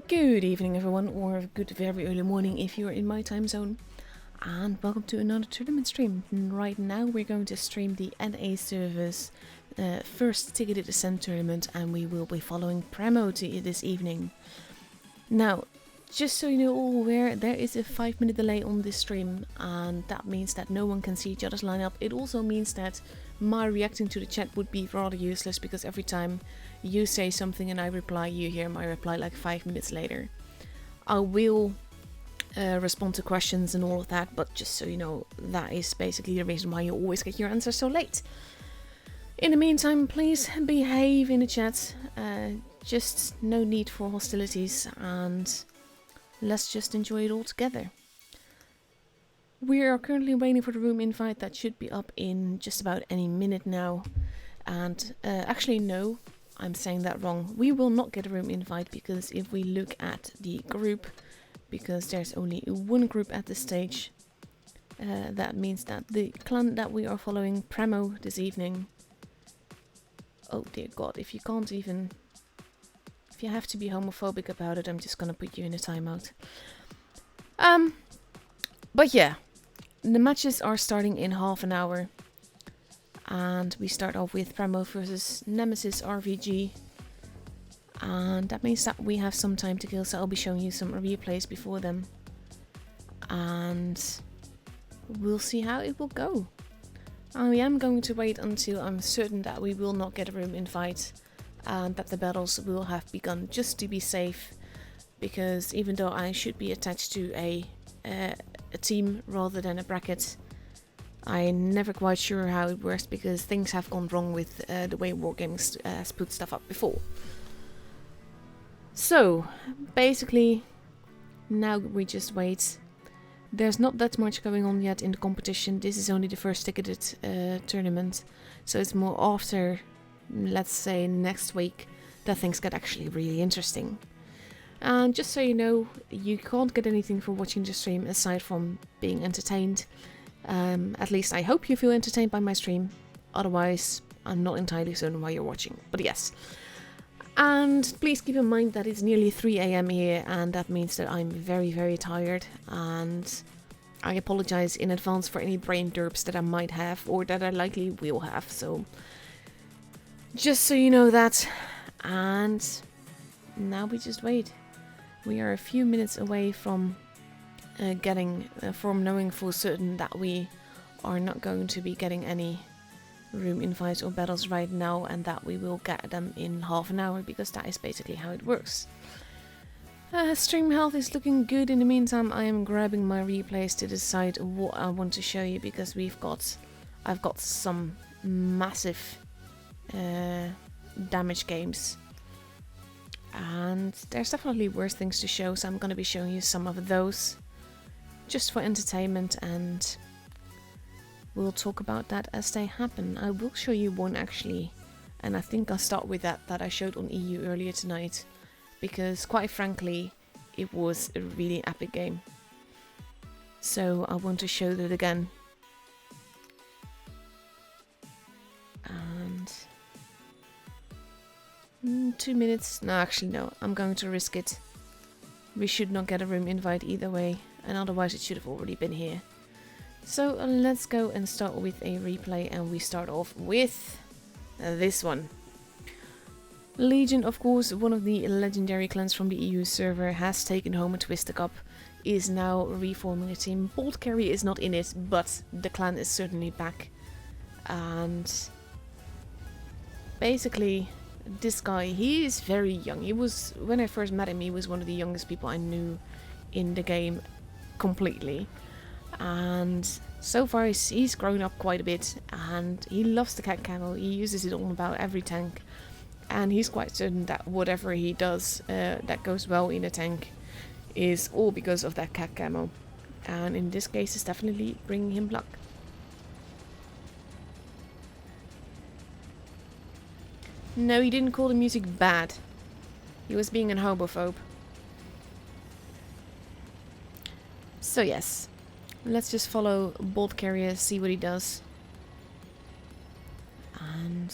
Good evening everyone, or good very early morning if you're in my time zone. And welcome to another tournament stream. Right now we're going to stream the NA servers first ticketed Ascent Tournament, and we will be following Premo this evening. Now, just so you know all aware, there is a 5-minute delay on this stream, and that means that no one can see each other's lineup. It also means that my reacting to the chat would be rather useless, because every time you say something and I reply, you hear my reply like 5 minutes later. I will respond to questions and all of that, but just so you know, that is basically the reason why you always get your answers so late. In the meantime, please behave in the chat. Just no need for hostilities, and let's just enjoy it all together. We are currently waiting for the room invite that should be up in just about any minute now. And actually no, I'm saying that wrong. We will not get a room invite, because if we look at the group, because there's only one group at this stage, that means that the clan that we are following, Premo, this evening... Oh dear god, if you can't even... If you have to be homophobic about it, I'm just gonna put you in a timeout. But yeah, the matches are starting in half an hour. And we start off with Premo versus Nemesis RVG. And that means that we have some time to kill, so I'll be showing you some replays before them. And we'll see how it will go. I am going to wait until I'm certain that we will not get a room invite and that the battles will have begun, just to be safe. Because even though I should be attached to a team rather than a bracket, I'm never quite sure how it works, because things have gone wrong with the way Wargaming has put stuff up before. So, basically, now we just wait. There's not that much going on yet in the competition. This is only the first ticketed tournament, so it's more after, let's say, next week that things get actually really interesting. And just so you know, you can't get anything for watching the stream aside from being entertained. At least I hope you feel entertained by my stream. Otherwise, I'm not entirely certain why you're watching. But yes. And please keep in mind that it's nearly 3 AM here, and that means that I'm very, very tired. And I apologize in advance for any brain derps that I might have, or that I likely will have. So, just so you know that. And now we just wait. We are a few minutes away from knowing for certain that we are not going to be getting any room invites or battles right now, and that we will get them in half an hour, because that is basically how it works. Stream health is looking good. In the meantime, I am grabbing my replays to decide what I want to show you, because I've got some massive damage games. And there's definitely worse things to show, so I'm going to be showing you some of those, just for entertainment, and we'll talk about that as they happen. I will show you one actually, and I think I'll start with that I showed on EU earlier tonight, because quite frankly, it was a really epic game. So I want to show that again. And 2 minutes. No, actually no, I'm going to risk it. We should not get a room invite either way, and otherwise it should have already been here. So let's go and start with a replay, and we start off with this one. Legion, of course, one of the legendary clans from the EU server, has taken home a Twister Cup, is now reforming a team. Bolt Carry is not in it, but the clan is certainly back. And basically, this guy, he is very young. He was, when I first met him, he was one of the youngest people I knew in the game completely. And so far he's grown up quite a bit, and he loves the cat camo. He uses it on about every tank, and he's quite certain that whatever he does that goes well in a tank is all because of that cat camo, and in this case it's definitely bringing him luck. No, he didn't call the music bad. He was being an homophobe. So yes, let's just follow Bolt Carrier, see what he does. And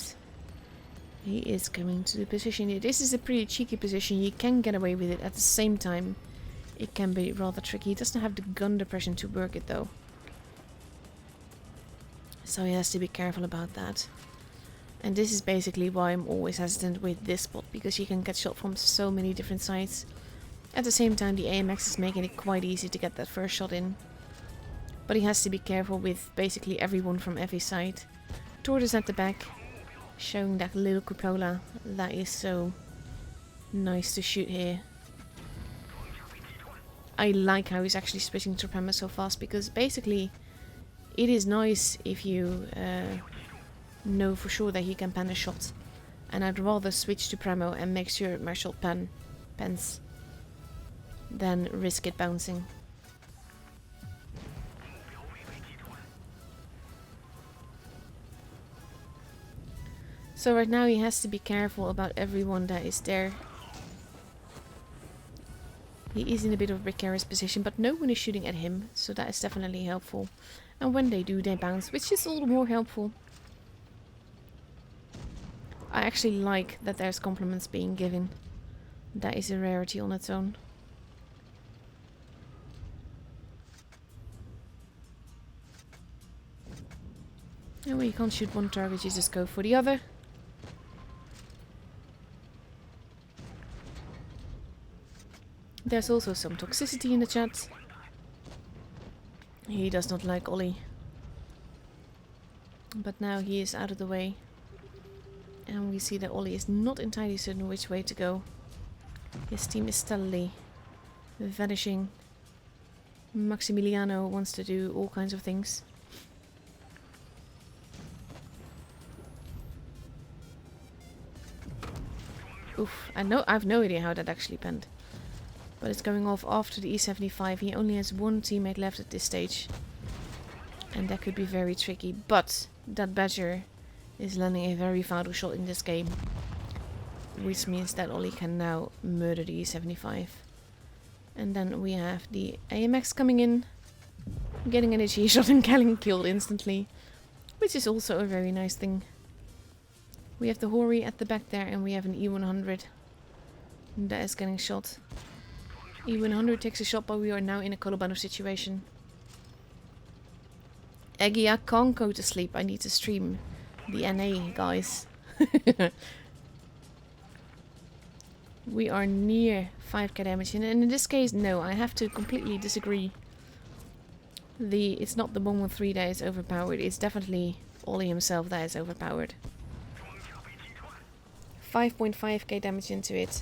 He is coming to the position here. This is a pretty cheeky position. You can get away with it. At the same time, it can be rather tricky. He doesn't have the gun depression to work it though. So he has to be careful about that. And this is basically why I'm always hesitant with this spot, because you can get shot from so many different sides. At the same time, the AMX is making it quite easy to get that first shot in. But he has to be careful with basically everyone from every side. Tortoise at the back, showing that little cupola. That is so nice to shoot here. I like how he's actually switching to Prema so fast, because basically it is nice if you know for sure that he can pen a shot. And I'd rather switch to Premo and make sure my shot pens than risk it bouncing. So right now he has to be careful about everyone that is there. He is in a bit of a precarious position, but no one is shooting at him, so that is definitely helpful. And when they do, they bounce, which is all the more helpful. I actually like that there's compliments being given. That is a rarity on its own. And when you can't shoot one target, you just go for the other. There's also some toxicity in the chat. He does not like Ollie. But now he is out of the way. And we see that Ollie is not entirely certain which way to go. His team is steadily vanishing. Maximiliano wants to do all kinds of things. Oof, I've no idea how that actually panned. But it's going off after the E75. He only has one teammate left at this stage. And that could be very tricky. But that Badger is landing a very vital shot in this game. Which means that Ollie can now murder the E75. And then we have the AMX coming in. Getting an HE shot and getting killed instantly. Which is also a very nice thing. We have the Hori at the back there, and we have an E100 that is getting shot. E100 takes a shot, but we are now in a Colobano situation. Eggy, I can't go to sleep. I need to stream the NA, guys. We are near 5k damage, and in this case, no, I have to completely disagree. It's not the 113 that is overpowered. It's definitely Ollie himself that is overpowered. 5.5k damage into it.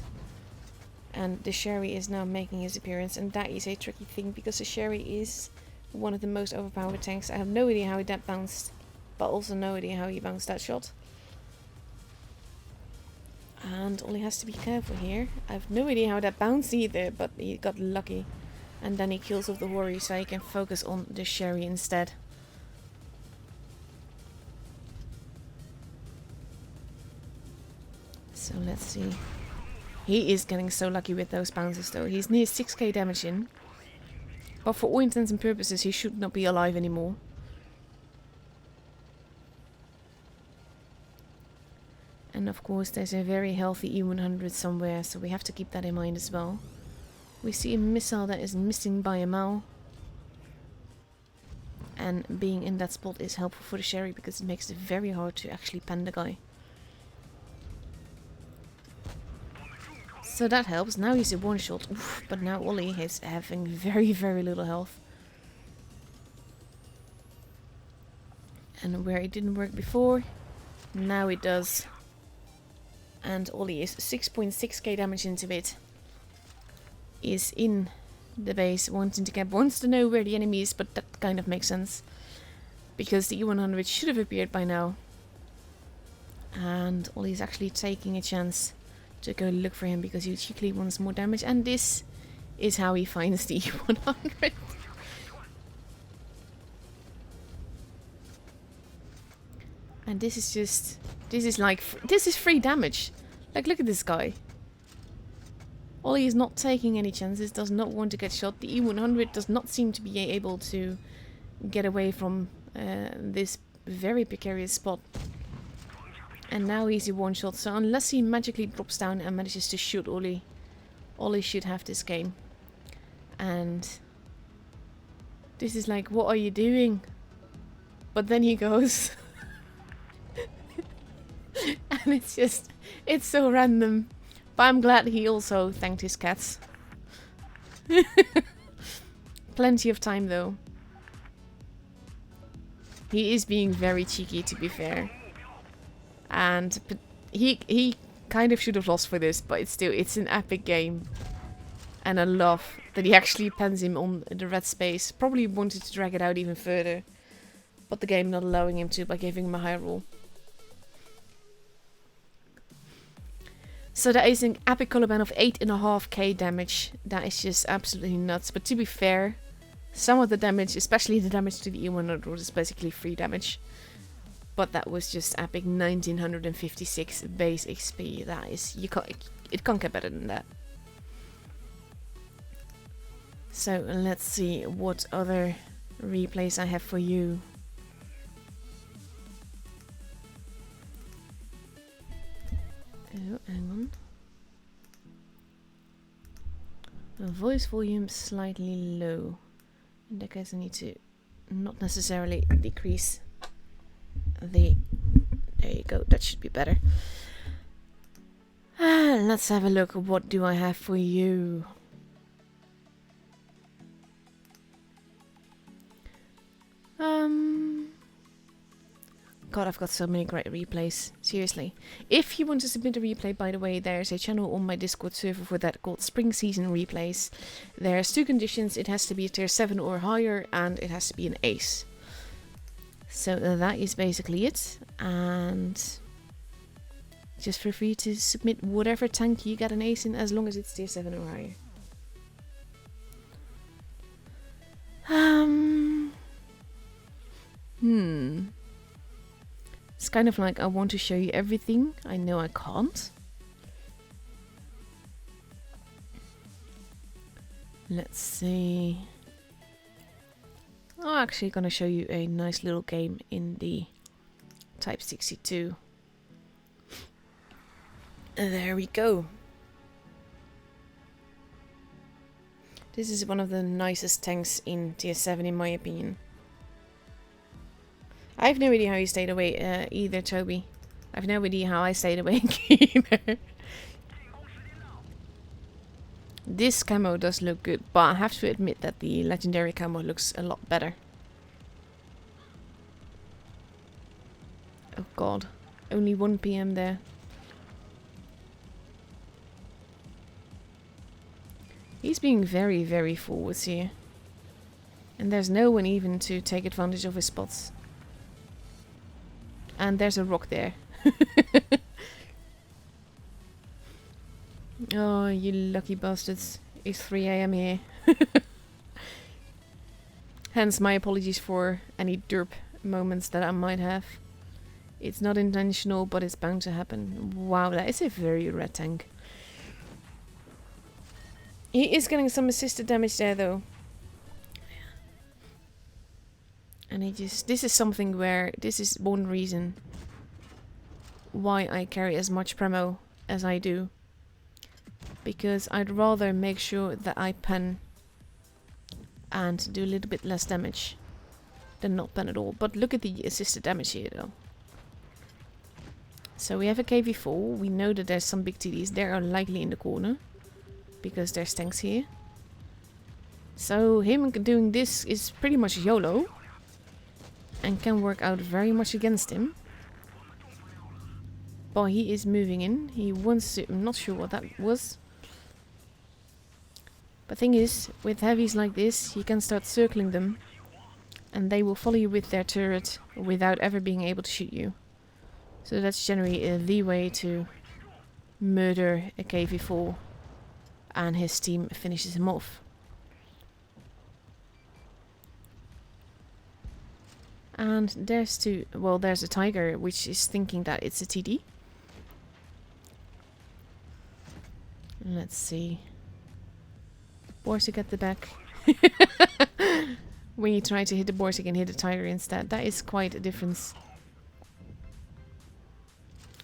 And the Sherry is now making his appearance, and that is a tricky thing because the Sherry is one of the most overpowered tanks. I have no idea how that bounced, but also no idea how he bounced that shot. And Ollie has to be careful here. I have no idea how that bounced either, but he got lucky. And then he kills off the Hori so he can focus on the Sherry instead. So let's see. He is getting so lucky with those bounces though. He's near 6k damage in. But for all intents and purposes he should not be alive anymore. And of course there's a very healthy E100 somewhere, so we have to keep that in mind as well. We see a missile that is missing by a mile. And being in that spot is helpful for the Sherry because it makes it very hard to actually pen the guy. So that helps. Now he's a one shot. Oof, but now Ollie is having very, very little health. And where it didn't work before, now it does. And Ollie is 6.6k damage into it. Is in the base, wants to know where the enemy is, but that kind of makes sense. Because the E100 should have appeared by now. And Ollie is actually taking a chance to go look for him because he cheekily wants more damage, and this is how he finds the E100. And this is free damage. Like, look at this guy. Ollie is not taking any chances, does not want to get shot. The E100 does not seem to be able to get away from this very precarious spot. And now he's a one-shot, so unless he magically drops down and manages to shoot Ollie, Ollie should have this game. And this is like, what are you doing? But then he goes. And it's just, it's so random. But I'm glad he also thanked his cats. Plenty of time though. He is being very cheeky, to be fair. And he kind of should have lost for this, but it's an epic game. And I love that he actually pens him on the red space. Probably wanted to drag it out even further, but the game not allowing him to by giving him a high roll. So that is an epic Coloban of 8.5k damage. That is just absolutely nuts. But to be fair, some of the damage, especially the damage to the E100, was basically free damage. But that was just epic. 1956 base XP. That is, it can't get better than that. So let's see what other replays I have for you. Oh, hang on. Voice volume slightly low. In that case I need to not necessarily decrease the... There you go, that should be better. Let's have a look. What do I have for you? God, I've got so many great replays. Seriously. If you want to submit a replay, by the way, there's a channel on my Discord server for that called Spring Season Replays. There's 2 conditions. It has to be a tier 7 or higher, and it has to be an ace. So that is basically it. And just feel free to submit whatever tank you get an ace in, as long as it's tier 7 or higher. It's kind of like I want to show you everything. I know I can't. Let's see. I'm actually going to show you a nice little game in the Type 62. There we go. This is one of the nicest tanks in tier 7 in my opinion. I have no idea how you stayed away either, Toby. I have no idea how I stayed awake either. This camo does look good, but I have to admit that the legendary camo looks a lot better. Oh god, only 1 PM there. He's being very, very forwards here. And there's no one even to take advantage of his spots. And there's a rock there. Oh, you lucky bastards. It's 3 AM here. Hence my apologies for any derp moments that I might have. It's not intentional, but it's bound to happen. Wow, that is a very red tank. He is getting some assisted damage there though. And this is something where, this is one reason why I carry as much premo as I do. Because I'd rather make sure that I pen and do a little bit less damage than not pen at all. But look at the assisted damage here though. So we have a KV4, we know that there's some big TDs, they are likely in the corner. Because there's tanks here. So him doing this is pretty much YOLO. And can work out very much against him. But he is moving in. He wants to... I'm not sure what that was. But thing is, with heavies like this, you can start circling them. And they will follow you with their turret without ever being able to shoot you. So that's generally the way to murder a KV4. And his team finishes him off. And there's there's a tiger which is thinking that it's a TD. Let's see. Borsig at the back. When you try to hit the Borsig and hit the tiger instead, that is quite a difference.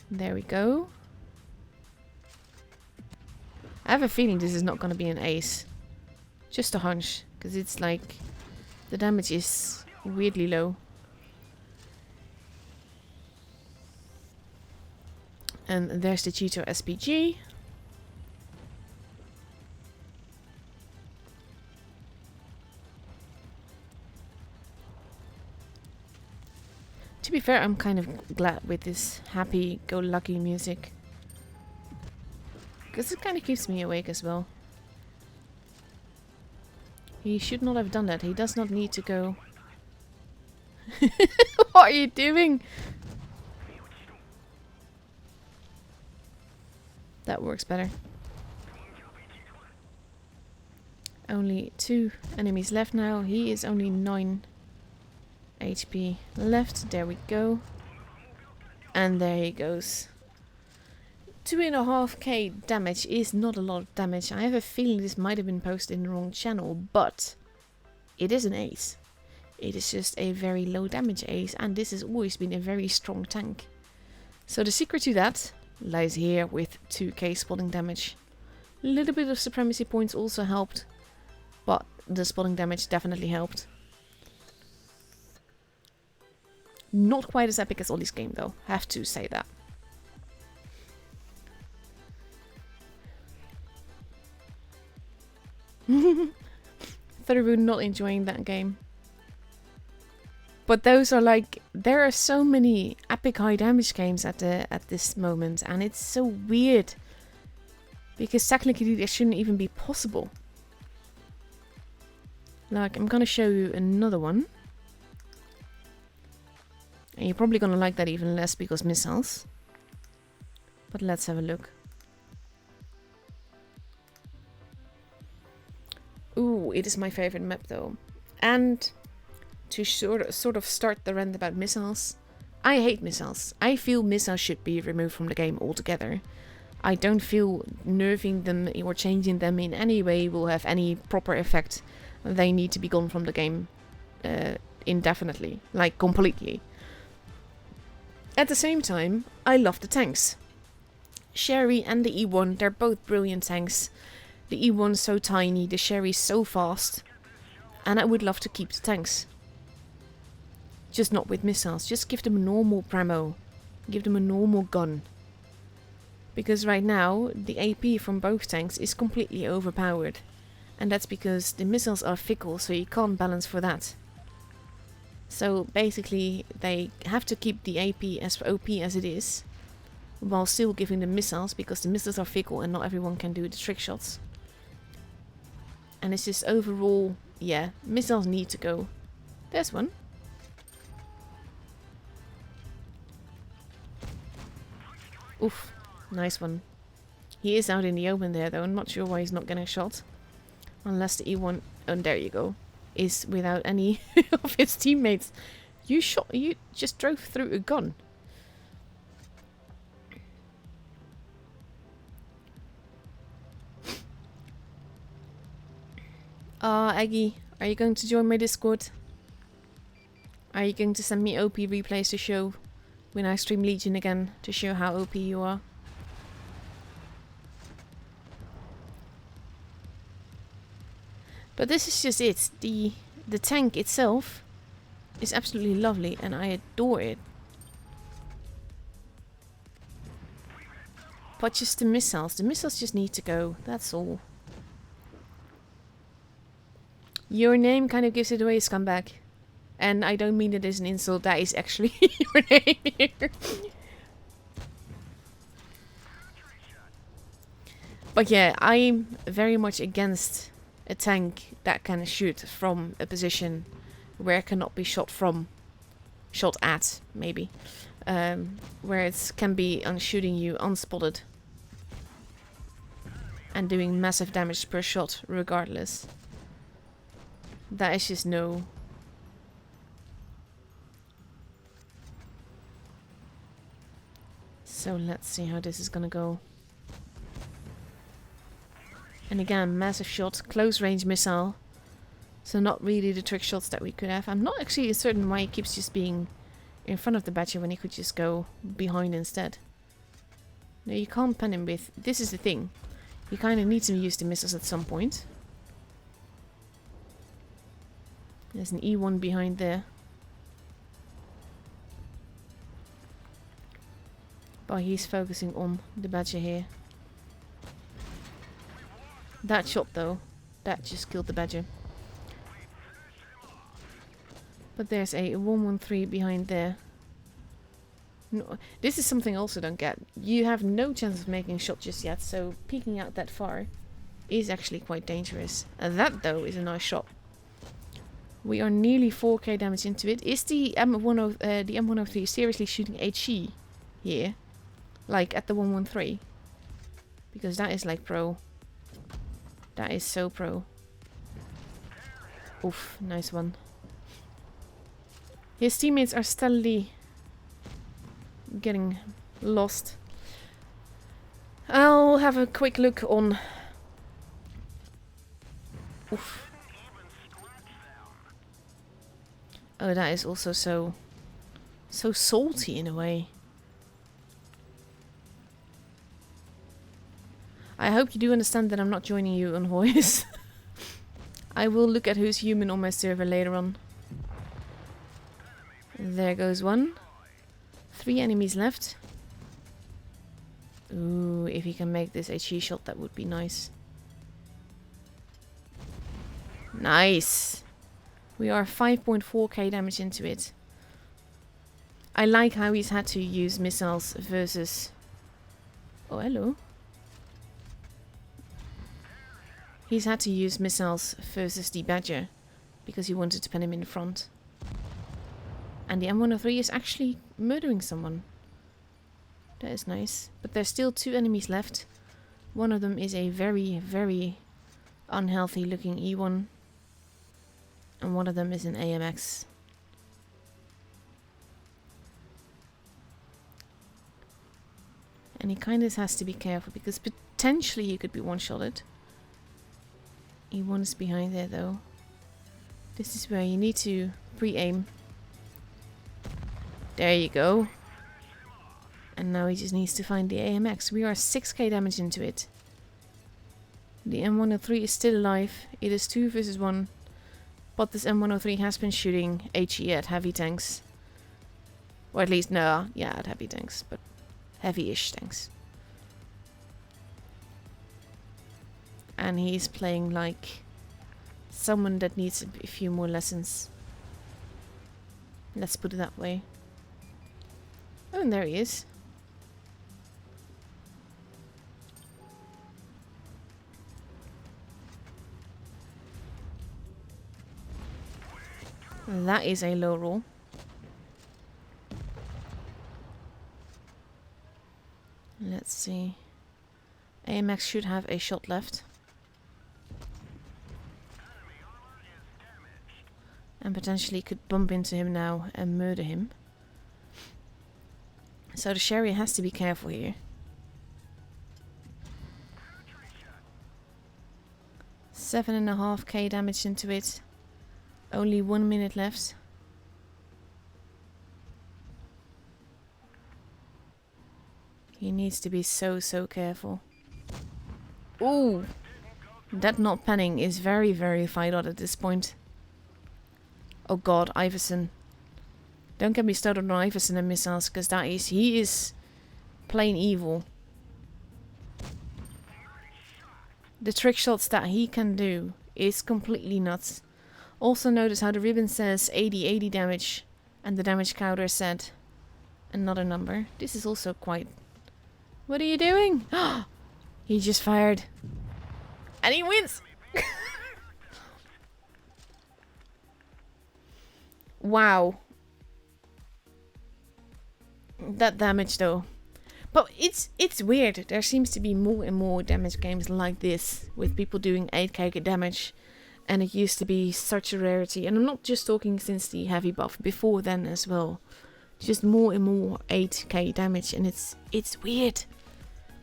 There we go. I have a feeling this is not going to be an ace. Just a hunch. Because it's like... the damage is weirdly low. And there's the Cheeto SPG. To be fair, I'm kind of glad with this happy-go-lucky music. Because it kind of keeps me awake as well. He should not have done that. He does not need to go. What are you doing? That works better. Only 2 enemies left now. He is only 9 HP left. There we go. And there he goes. 2.5k damage is not a lot of damage. I have a feeling this might have been posted in the wrong channel, but it is an ace. It is just a very low damage ace, and this has always been a very strong tank. So the secret to that lies here with 2k spotting damage. A little bit of supremacy points also helped, but the spotting damage definitely helped. Not quite as epic as Ollie's game though, have to say that. Thorough not enjoying that game. But those are like, there are so many epic high damage games at this moment, and it's so weird. Because technically they shouldn't even be possible. Like, I'm gonna show you another one. And you're probably gonna like that even less because missiles. But let's have a look. Ooh, it is my favorite map though. And to sort of start the rant about missiles, I hate missiles. I feel missiles should be removed from the game altogether. I don't feel nerfing them or changing them in any way will have any proper effect. They need to be gone from the game indefinitely, like completely. At the same time, I love the tanks. Sherry and the E1, they're both brilliant tanks. The E1's so tiny, the Sherry's so fast. And I would love to keep the tanks. Just not with missiles. Just give them a normal pramo. Give them a normal gun. Because right now, the AP from both tanks is completely overpowered. And that's because the missiles are fickle, so you can't balance for that. So basically, they have to keep the AP as OP as it is, while still giving them missiles, because the missiles are fickle and not everyone can do the trick shots. And it's just overall, yeah, missiles need to go. There's one. Oof, nice one. He is out in the open there though, I'm not sure why he's not getting shot. Unless the E1, and there you go, is without any of his teammates. You just drove through a gun. Aggie, are you going to join my Discord? Are you going to send me OP replays to show when I stream Legion again, to show how OP you are? But this is just it. The tank itself is absolutely lovely and I adore it. But just the missiles just need to go, that's all. Your name kind of gives it away, scumbag. And I don't mean it as an insult, that is actually your name here. But yeah, I'm very much against a tank that can shoot from a position where it cannot be shot from. Shot at, maybe. Where it can be shooting you unspotted. And doing massive damage per shot, regardless. That is just no. So let's see how this is gonna go. And again, massive shot, close range missile. So not really the trick shots that we could have. I'm not actually certain why he keeps just being in front of the Badger when he could just go behind instead. No, you can't pen him with... This is the thing. You kind of need to use the missiles at some point. There's an E1 behind there. But he's focusing on the badger here. That shot though, that just killed the badger. But there's a 113 behind there. No, this is something I also don't get. You have no chance of making a shot just yet, so peeking out that far is actually quite dangerous. And that though is a nice shot. We are nearly 4k damage into it. Is the M103 seriously shooting HE here? Like at the 113? Because that is like pro. That is so pro. Oof, nice one. His teammates are steadily getting lost. I'll have a quick look on... Oof. Oh, that is also so salty in a way. I hope you do understand that I'm not joining you on voice. I will look at who's human on my server later on. There goes one. 3 enemies left. Ooh, if he can make this HE shot, that would be nice. Nice! We are 5.4k damage into it. I like how he's had to use missiles versus... Oh, hello. He's had to use missiles versus the badger because he wanted to pen him in front. And the M103 is actually murdering someone. That is nice. But there's still 2 enemies left. One of them is a very, very unhealthy looking E1. And one of them is an AMX. And he kind of has to be careful because potentially he could be one-shotted. E1 is behind there though. This is where you need to pre-aim. There you go. And now he just needs to find the AMX. We are 6k damage into it. The M103 is still alive. It is 2 versus 1. But this M103 has been shooting HE at heavy tanks. Or at least, no, yeah, at heavy tanks. But heavy-ish tanks. And he's playing like someone that needs a few more lessons. Let's put it that way. Oh, and there he is. That is a low roll. Let's see. AMX should have a shot left. And potentially could bump into him now and murder him. So the Sherry has to be careful here. 7.5k damage into it. Only 1 minute left. He needs to be so careful. Ooh! That not penning is very, very fight out at this point. Oh god, Iverson. Don't get me started on Iverson and missiles, because he is plain evil. The trick shots that he can do is completely nuts. Also notice how the ribbon says 80 damage and the damage counter said another number. This is also quite... What are you doing? He just fired. And he wins! Wow. That damage though. But it's weird. There seems to be more and more damage games like this with people doing 8k damage. And it used to be such a rarity. And I'm not just talking since the heavy buff, before then as well. Just more and more 8k damage, and it's weird.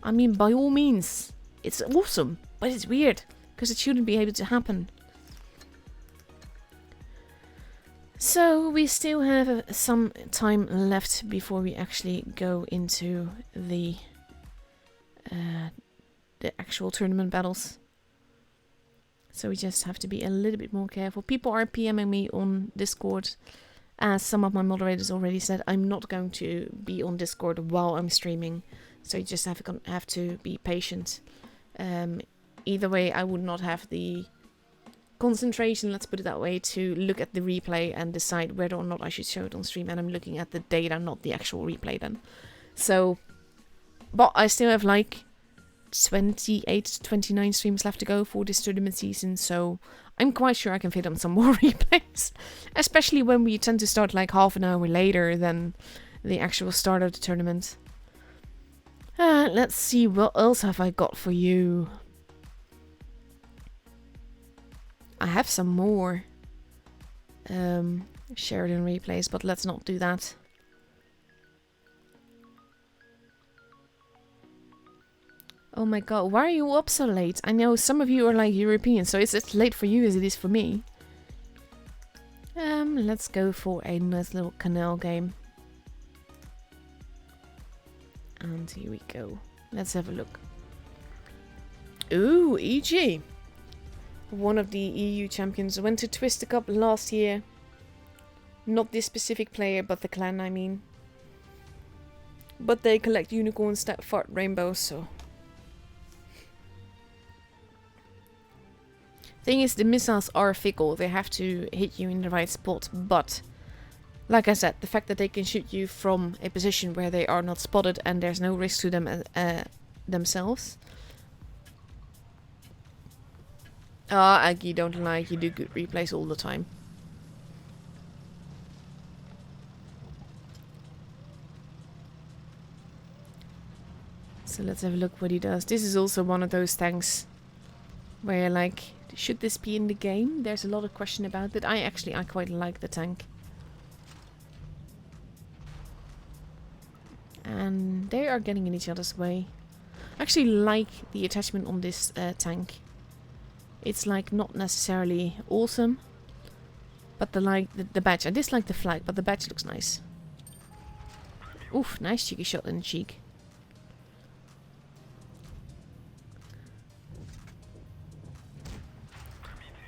I mean, by all means, it's awesome, but it's weird because it shouldn't be able to happen. So we still have some time left before we actually go into the the actual tournament battles. So we just have to be a little bit more careful. People are PMing me on Discord. As some of my moderators already said, I'm not going to be on Discord while I'm streaming. So you just have to be patient. Either way, I would not have the concentration, let's put it that way, to look at the replay and decide whether or not I should show it on stream. And I'm looking at the data, not the actual replay then. So, but I still have like 28 to 29 streams left to go for this tournament season, so I'm quite sure I can fit on some more replays, especially when we tend to start like half an hour later than the actual start of the tournament. Let's see, what else have I got for you? I have some more Sheridan replays, but let's not do that. Oh my god, why are you up so late? I know some of you are like European, so it's as late for you as it is for me. Let's go for a nice little canal game. And here we go. Let's have a look. Ooh, EG. One of the EU champions went to Twister Cup last year. Not this specific player, but the clan, I mean. But they collect unicorns that fart rainbows, so... Thing is, the missiles are fickle. They have to hit you in the right spot. But, like I said, the fact that they can shoot you from a position where they are not spotted and there's no risk to them themselves. Aggie, don't lie. You do good replays all the time. So let's have a look what he does. This is also one of those tanks where you're like, should this be in the game? There's a lot of question about it. I quite like the tank. And they are getting in each other's way. I actually like the attachment on this tank. It's like not necessarily awesome, but the badge. I dislike the flag, but the badge looks nice. Oof, nice cheeky shot in the cheek.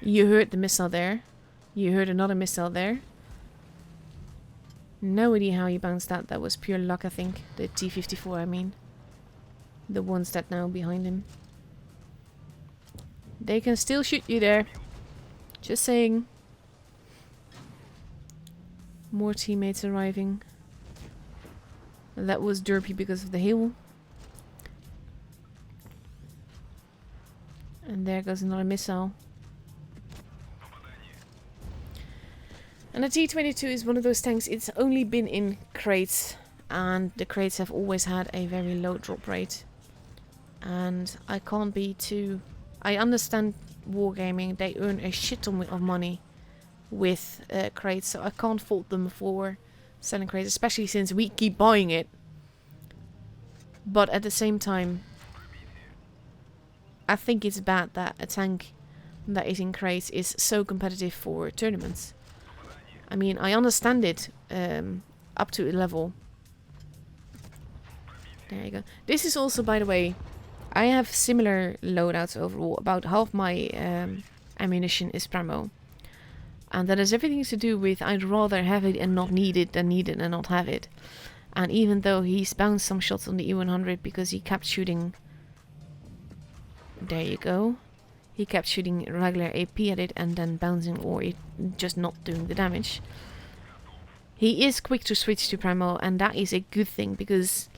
You heard the missile there. You heard another missile there. No idea how he bounced that. That was pure luck, I think. The T-54, I mean. The ones that now behind him. They can still shoot you there. Just saying. More teammates arriving. That was derpy because of the hill. And there goes another missile. And the T-22 is one of those tanks, it's only been in crates. And the crates have always had a very low drop rate. And I can't be too... I understand wargaming, they earn a shit ton of money with crates. So I can't fault them for selling crates, especially since we keep buying it. But at the same time, I think it's bad that a tank that is in crates is so competitive for tournaments. I mean, I understand it up to a level. There you go. This is also, by the way, I have similar loadouts overall. About half my ammunition is Pramo. And that has everything to do with I'd rather have it and not need it than need it and not have it. And even though he's bounced some shots on the E100 because he kept shooting... There you go. He kept shooting regular AP at it and then bouncing or it just not doing the damage. He is quick to switch to Primo, and that is a good thing because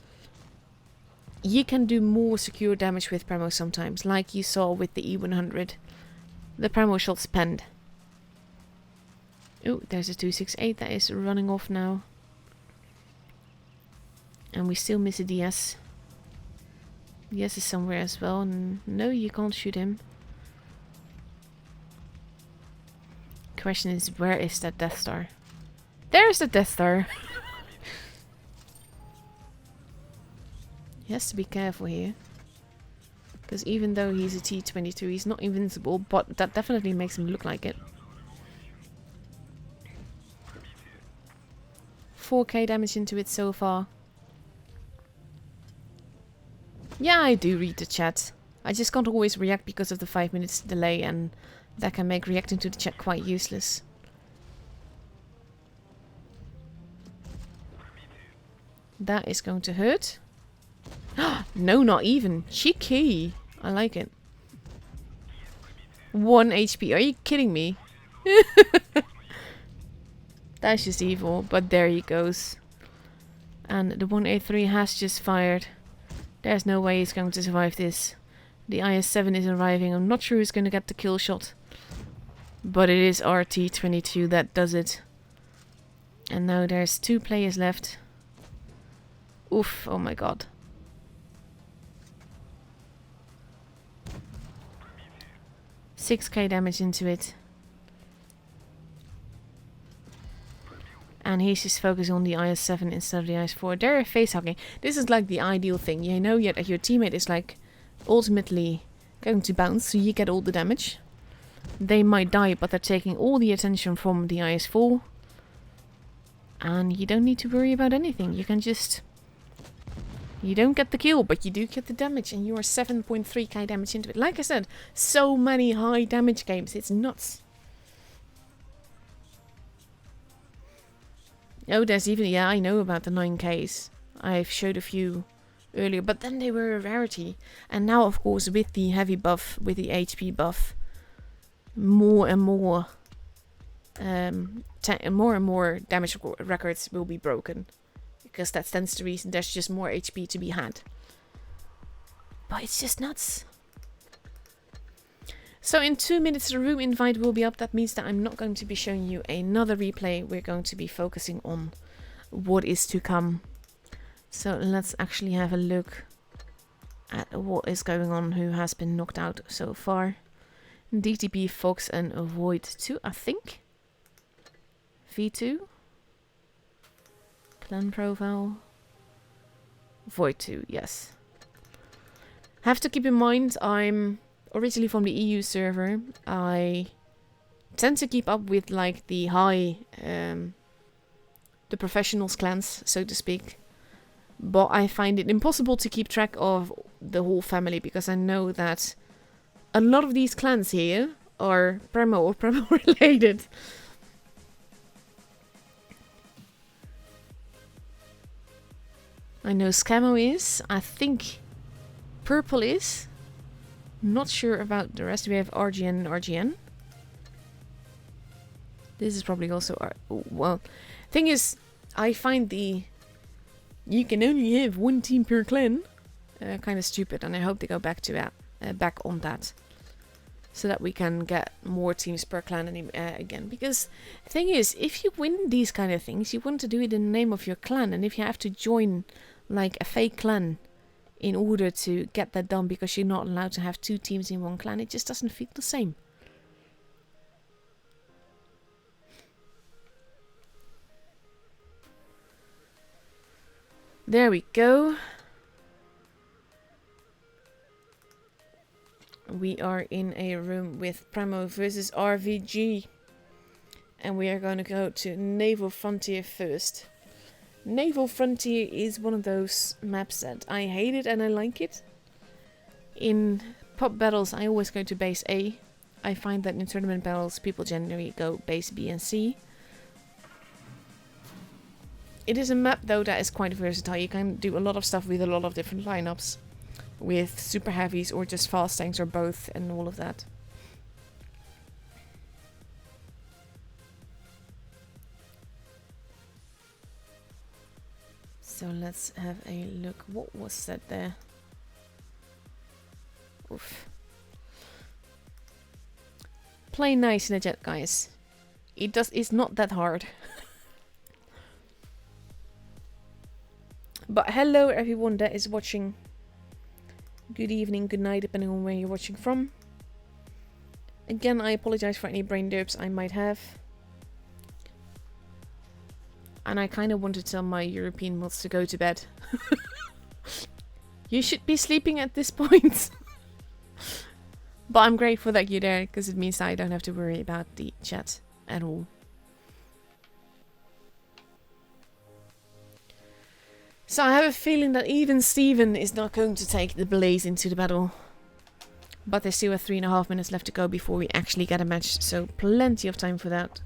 you can do more secure damage with Primo sometimes, like you saw with the E100. The Primo shots penned. Oh, there's a 268 that is running off now. And we still miss a DS. DS is somewhere as well. No, you can't shoot him. Question is, where is that Death Star? There's the Death Star. He has to be careful here. Because even though he's a T-22, he's not invincible, but that definitely makes him look like it. 4k damage into it so far. Yeah, I do read the chat. I just can't always react because of the 5 minutes delay, and that can make reacting to the chat quite useless. That is going to hurt. No, not even. Cheeky. I like it. 1 HP. Are you kidding me? That's just evil, but there he goes. And the 1A3 has just fired. There's no way he's going to survive this. The IS-7 is arriving. I'm not sure who's going to get the kill shot. But it is RT-22 that does it. And now there's 2 players left. Oof, oh my god. $6k damage into it. And he's just focusing on the IS-7 instead of the IS-4. They're face hugging. This is like the ideal thing. You know yet your teammate is like ultimately going to bounce, so you get all the damage. They might die, but they're taking all the attention from the IS-4. And you don't need to worry about anything. You can just... You don't get the kill, but you do get the damage. And you are 7.3k damage into it. Like I said, so many high damage games. It's nuts. Oh, there's even... Yeah, I know about the 9Ks. I've showed a few earlier, but then they were a rarity. And now, of course, with the heavy buff, with the HP buff, more and more damage records will be broken. Because that stands to reason there's just more HP to be had. But it's just nuts. So in 2 minutes the room invite will be up. That means that I'm not going to be showing you another replay. We're going to be focusing on what is to come. So let's actually have a look at what is going on, who has been knocked out so far. DTP, Fox and Void 2, I think. V2. Clan profile. Void 2, yes. Have to keep in mind, I'm originally from the EU server. I tend to keep up with like the high, the professionals clans, so to speak. But I find it impossible to keep track of the whole family, because I know that a lot of these clans here are Premo or Premo related. I know Scamo is. I think Purple is. Not sure about the rest. We have RGN and RGN. This is probably also... well, thing is, I find the... You can only have one team per clan. Kind of stupid, and I hope they go back to that. Back on that. So that we can get more teams per clan again. Because the thing is, if you win these kind of things, you want to do it in the name of your clan. And if you have to join like a fake clan in order to get that done, because you're not allowed to have 2 teams in one clan, it just doesn't feel the same. There we go. We are in a room with Premo versus RVG. And we are going to go to Naval Frontier first. Naval Frontier is one of those maps that I hate it and I like it. In pub battles, I always go to base A. I find that in tournament battles, people generally go base B and C. It is a map, though, that is quite versatile. You can do a lot of stuff with a lot of different lineups. With super heavies or just fast tanks or both and all of that. So let's have a look. What was said there? Oof. Play nice in the jet, guys. It's not that hard. But hello everyone that is watching. Good evening, good night, depending on where you're watching from. Again, I apologize for any brain derps I might have. And I kind of want to tell my European mods to go to bed. You should be sleeping at this point. But I'm grateful that you're there, because it means I don't have to worry about the chat at all. So I have a feeling that even Steven is not going to take the Blaze into the battle. But there's still 3.5 minutes left to go before we actually get a match, so plenty of time for that.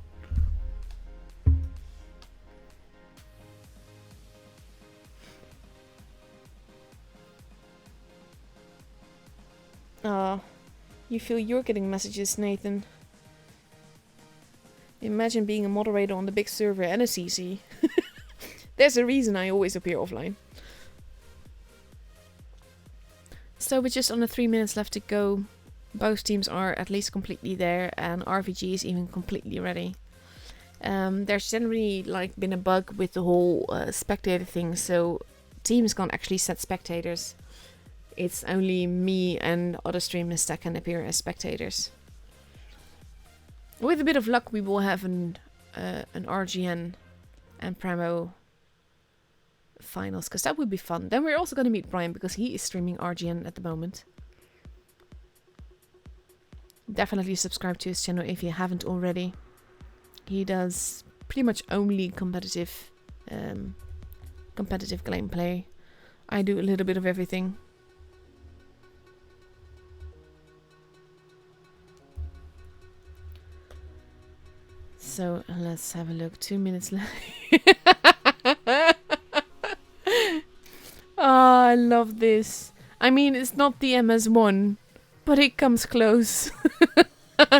You feel you're getting messages, Nathan. Imagine being a moderator on the big server and a CC. There's a reason I always appear offline. So with just under 3 minutes left to go, both teams are at least completely there, and RVG is even completely ready. There's generally like been a bug with the whole spectator thing, so teams can't actually set spectators. It's only me and other streamers that can appear as spectators. With a bit of luck, we will have an RGN and Premo finals, because that would be fun. Then we're also going to meet Brian, because he is streaming RGN at the moment. Definitely subscribe to his channel if you haven't already. He does pretty much only competitive gameplay. I do a little bit of everything. So let's have a look. 2 minutes left. Oh, I love this. I mean, it's not the MS1, but it comes close.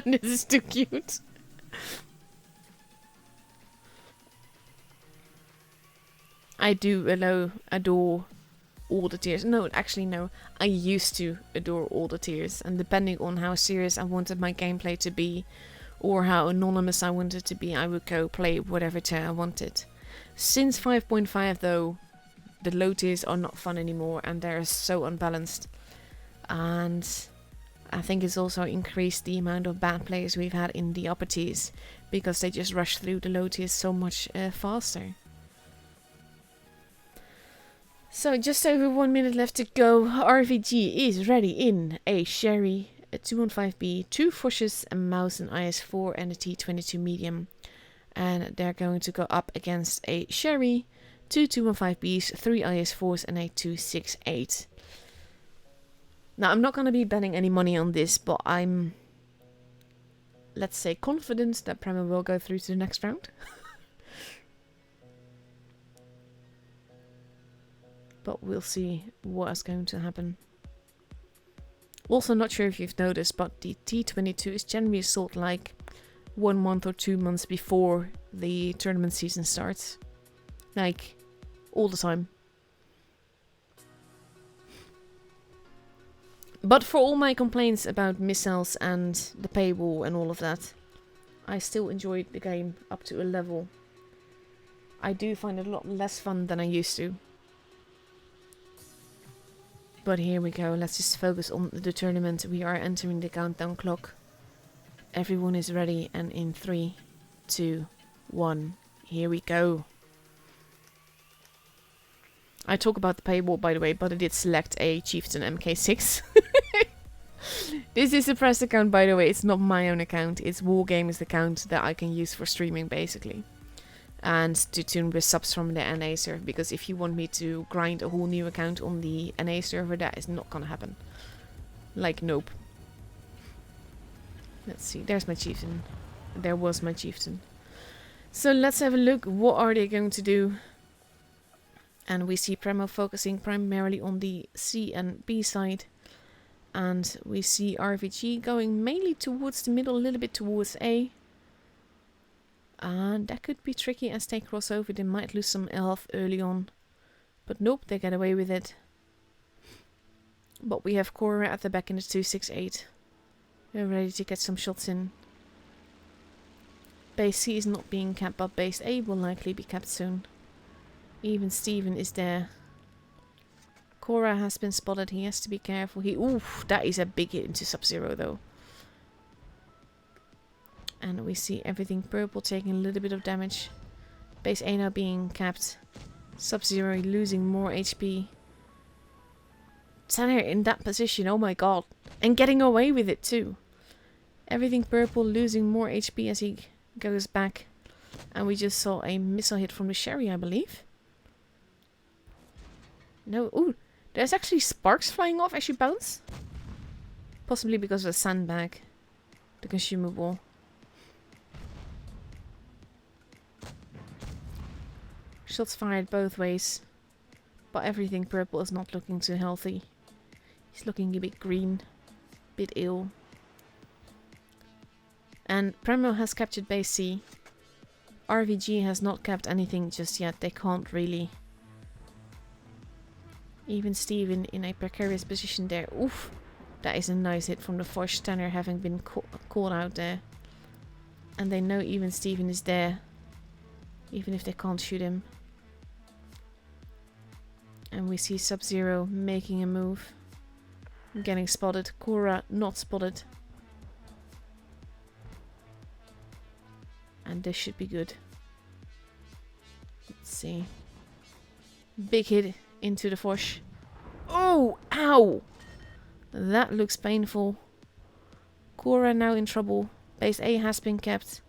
This is too cute. I do adore all the tiers. No, actually no. I used to adore all the tiers, and depending on how serious I wanted my gameplay to be, or how anonymous I wanted to be, I would go play whatever tier I wanted. Since 5.5 though, the low tiers are not fun anymore, and they're so unbalanced. And I think it's also increased the amount of bad players we've had in the upper tiers, because they just rush through the low tiers so much faster. So just over 1 minute left to go. RVG is ready in a Sherry, a 215B, 2 Foshes, a Mouse, an IS-4 and a T22 medium. And they're going to go up against a Sherry, 2 215Bs, 3 IS-4s and a 268. Now I'm not going to be betting any money on this, but I'm, let's say, confident that Prema will go through to the next round. But we'll see what is going to happen. Also, not sure if you've noticed, but the T22 is generally sold like 1 month or 2 months before the tournament season starts. Like, all the time. But for all my complaints about missiles and the paywall and all of that, I still enjoyed the game up to a level. I do find it a lot less fun than I used to. But here we go, let's just focus on the tournament. We are entering the countdown clock. Everyone is ready, and in 3, 2, 1, here we go. I talk about the paywall, by the way, but I did select a Chieftain MK6. This is a press account, by the way. It's not my own account. It's Wargamer's account that I can use for streaming, basically. And to tune with subs from the NA server, because if you want me to grind a whole new account on the NA server, that is not gonna happen. Like, nope. Let's see, there's my chieftain. There was my chieftain. So let's have a look, what are they going to do? And we see Premo focusing primarily on the C and B side. And we see RVG going mainly towards the middle, a little bit towards A. And that could be tricky as they cross over. They might lose some health early on. But nope, they get away with it. But we have Cora at the back in the 268. They're ready to get some shots in. Base C is not being capped, but base A will likely be capped soon. Even Steven is there. Cora has been spotted. He has to be careful. Oof, that is a big hit into Sub-Zero though. And we see everything purple taking a little bit of damage. Base A now being capped. Sub-Zero losing more HP. Tanner in that position, oh my god. And getting away with it too. Everything purple losing more HP as he goes back. And we just saw a missile hit from the Sherry, I believe. No. Ooh, there's actually sparks flying off as you bounce. Possibly because of the sandbag. The consumable. Shots fired both ways. But everything purple is not looking too healthy. He's looking a bit green. Bit ill. And Premo has captured base C. RVG has not kept anything just yet. They can't really. Even Steven in a precarious position there. Oof. That is a nice hit from the Foch Tanner having been caught out there. And they know even Steven is there. Even if they can't shoot him. And we see Sub-Zero making a move. Getting spotted. Korra not spotted. And this should be good. Let's see. Big hit into the Foch. Oh! Ow! That looks painful. Korra now in trouble. Base A has been kept.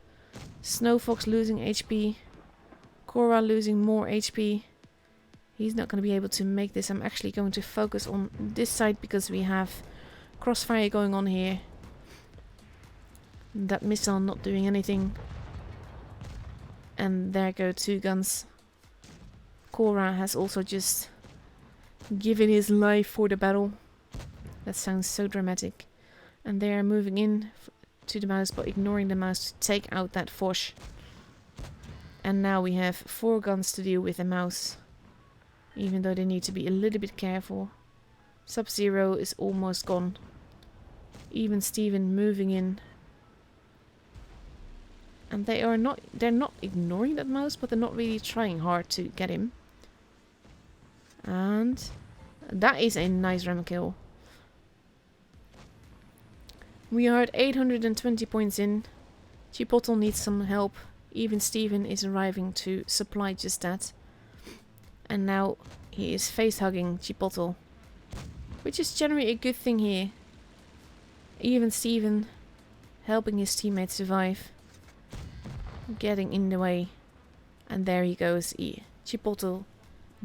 Snowfox losing HP. Korra losing more HP. He's not going to be able to make this. I'm actually going to focus on this side because we have crossfire going on here. That missile not doing anything. And there go 2 guns. Korra has also just given his life for the battle. That sounds so dramatic. And they are moving in to the mouse but ignoring the mouse to take out that Foch. And now we have 4 guns to deal with the mouse. Even though they need to be a little bit careful. Sub-Zero is almost gone. Even Steven moving in. And they're not ignoring that mouse, but they're not really trying hard to get him. And that is a nice ram kill. We are at 820 points in. Chipotle needs some help. Even Steven is arriving to supply just that. And now he is face-hugging Chipotle. Which is generally a good thing here. Even Steven helping his teammates survive. Getting in the way. And there he goes. Chipotle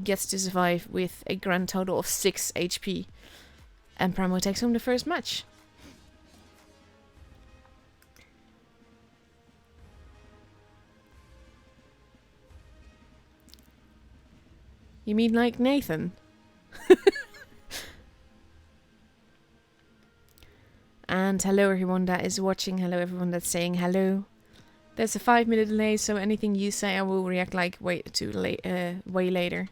gets to survive with a grand total of 6 HP. And Primo takes home the first match. You mean like Nathan? And hello everyone that is watching. Hello everyone that's saying hello. There's a 5-minute delay, so anything you say I will react like way later.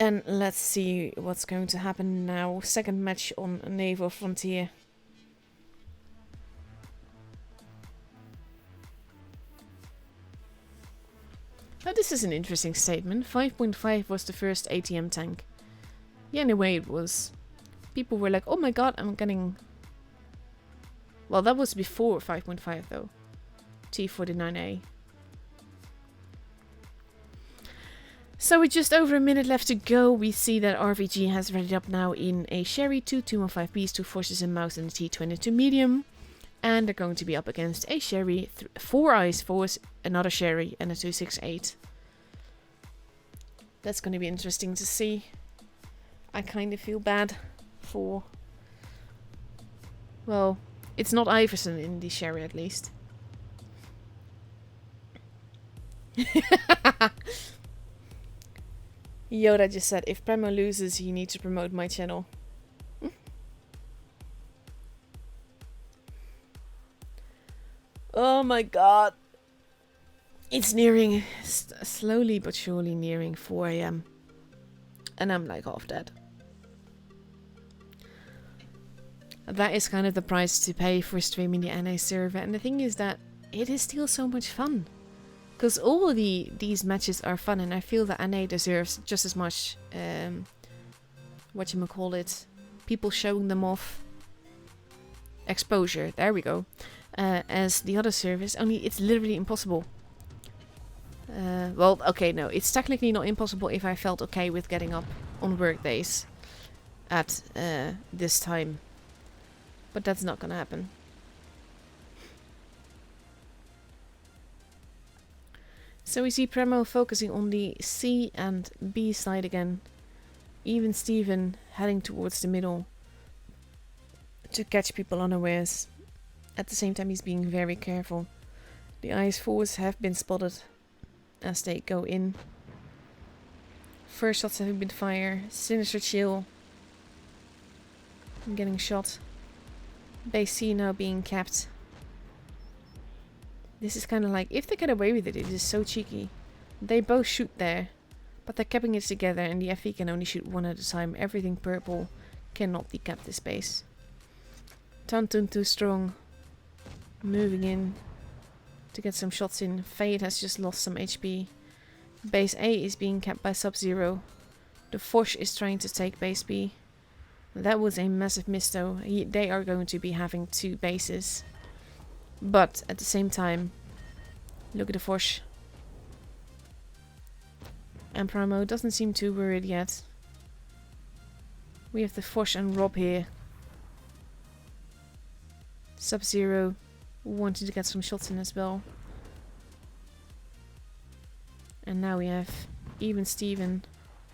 And let's see what's going to happen now. Second match on Naval Frontier. Now this is an interesting statement. 5.5 was the first ATM tank. Yeah, in a way it was. People were like, oh my god, I'm getting... Well, that was before 5.5 though. T49A. So with just over a minute left to go, we see that RVG has readied up now in a Sherry, 2 215Bs, 2 Forces and Mouse, and a T22 Medium. And they're going to be up against a Sherry, 4 Ice Force, another Sherry, and a 268. That's going to be interesting to see. I kind of feel bad for... Well, it's not Iverson in the Sherry at least. Yoda just said, if Premo loses, you need to promote my channel. Oh my god. It's nearing, slowly but surely nearing 4 AM. And I'm like half dead. That is kind of the price to pay for streaming the NA server. And the thing is that it is still so much fun. Because all of these matches are fun, and I feel that NA deserves just as much, whatchamacallit, people showing them off, exposure, there we go, as the other servers, only it's literally impossible. Well, okay, no, it's technically not impossible if I felt okay with getting up on work days at this time. But that's not gonna happen. So we see Premo focusing on the C and B side again. Even Steven heading towards the middle to catch people unawares. At the same time, he's being very careful. The IS-4s have been spotted as they go in. First shots having been fired. Sinister Chill getting shot. Base C now being capped. This is kind of like, if they get away with it, it is so cheeky. They both shoot there, but they're capping it together and the FE can only shoot one at a time. Everything purple cannot decap this base. Tantun too strong. Moving in to get some shots in. Fade has just lost some HP. Base A is being capped by Sub-Zero. The Foch is trying to take base B. That was a massive miss though. They are going to be having 2 bases. But at the same time, look at the Foch. And Primo doesn't seem too worried yet. We have the Foch and Rob here. Sub-Zero wanted to get some shots in as well. And now we have even Steven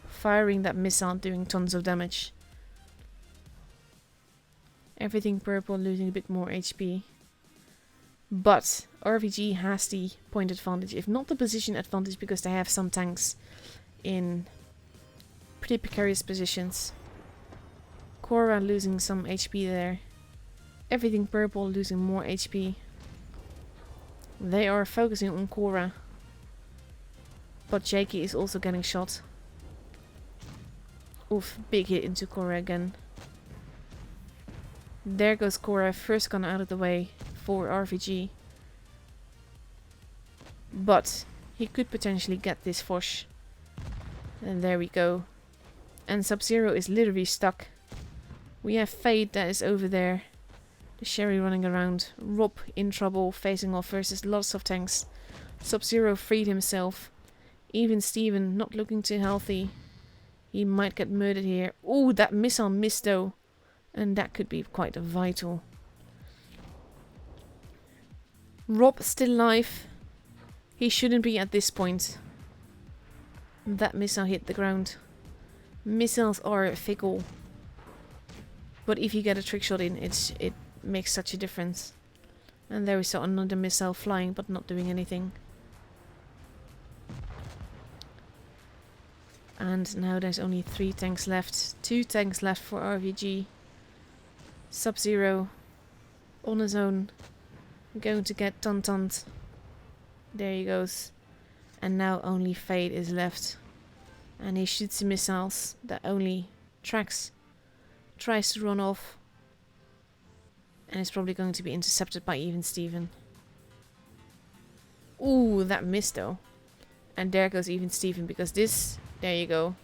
firing that missile, doing tons of damage. Everything purple losing a bit more HP. But RVG has the point advantage, if not the position advantage, because they have some tanks in pretty precarious positions. Korra losing some HP there. Everything purple losing more HP. They are focusing on Korra. But Jakey is also getting shot. Oof, big hit into Korra again. There goes Korra, first gun out of the way for RVG. But he could potentially get this Foch. And there we go. And Sub-Zero is literally stuck. We have Fade that is over there. The Sherry running around. Rob in trouble, facing off versus lots of tanks. Sub-Zero freed himself. Even Steven not looking too healthy. He might get murdered here. Ooh, that missile missed though. And that could be quite vital. Rob still alive. He shouldn't be at this point. That missile hit the ground. Missiles are fickle. But if you get a trick shot in, it makes such a difference. And there we saw another missile flying but not doing anything. And now there's only 3 tanks left. 2 tanks left for RVG. Sub-Zero on his own. Going to get Tuntunt. There he goes. And now only Fade is left. And he shoots the missiles that only tracks. Tries to run off. And it's probably going to be intercepted by even Steven. Ooh, that missed though. And there goes even Steven, because this... There you go.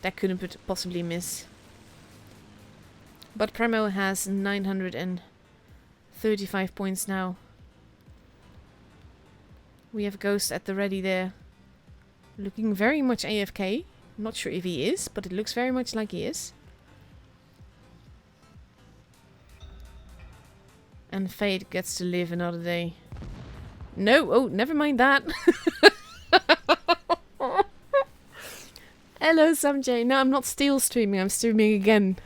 That couldn't possibly miss. But Primo has 935 points now. We have Ghost at the ready there. Looking very much AFK. Not sure if he is, but it looks very much like he is. And Fade gets to live another day. No, oh, never mind that. Hello, Samjay. No, I'm not still streaming. I'm streaming again.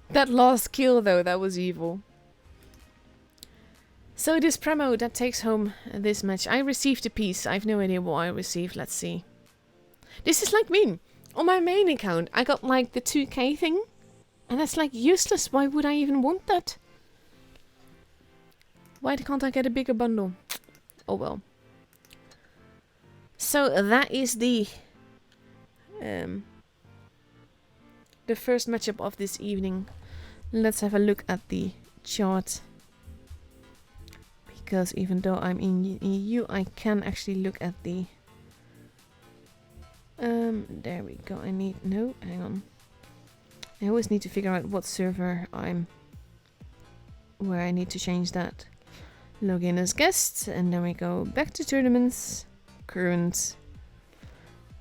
That last kill, though, that was evil. So it is Premo that takes home this match. I received a piece. I have no idea what I received. Let's see. This is like me. On my main account, I got like the 2k thing. And that's like useless. Why would I even want that? Why can't I get a bigger bundle? Oh well. So that is the first matchup of this evening. Let's have a look at the chart. Because even though I'm in EU, I can actually look at the... there we go. No, hang on. I always need to figure out what server I'm... where I need to change that. Log in as guest, and then we go back to tournaments. Current.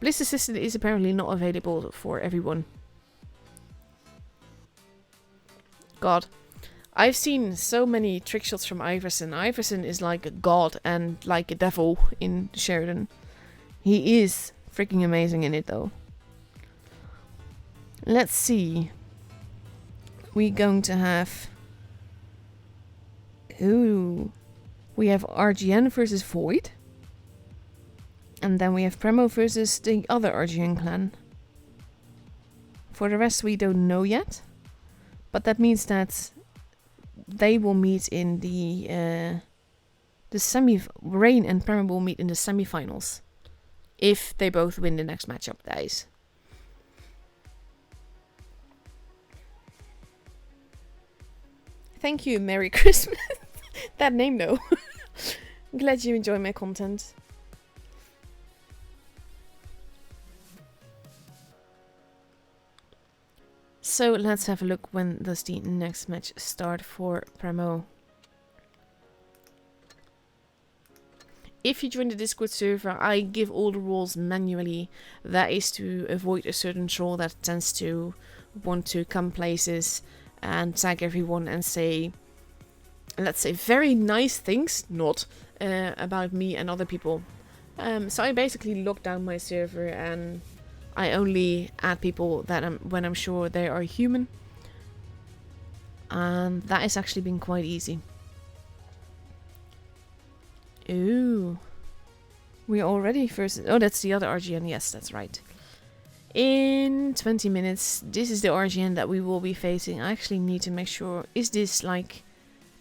Blitz Assistant is apparently not available for everyone. God. I've seen so many trick shots from Iverson. Iverson is like a god and like a devil in Sheridan. He is freaking amazing in it though. Let's see. We're going to have... Ooh. We have RGN versus Void. And then we have Premo versus the other RGN clan. For the rest we don't know yet. But that means that they will meet in the Rain and Premo will meet in the semifinals. If they both win the next matchup, that is. Thank you, Merry Christmas. That name though. I'm glad you enjoy my content. So let's have a look. When does the next match start for Premo? If you join the Discord server, I give all the rules manually. That is to avoid a certain troll that tends to want to come places and tag everyone and say, let's say, very nice things, not about me and other people. So I basically lock down my server and I only add people that when I'm sure they are human. And that has actually been quite easy. Ooh. We're already first... Oh, that's the other RGN. Yes, that's right. In 20 minutes, this is the RGN that we will be facing. I actually need to make sure... Is this like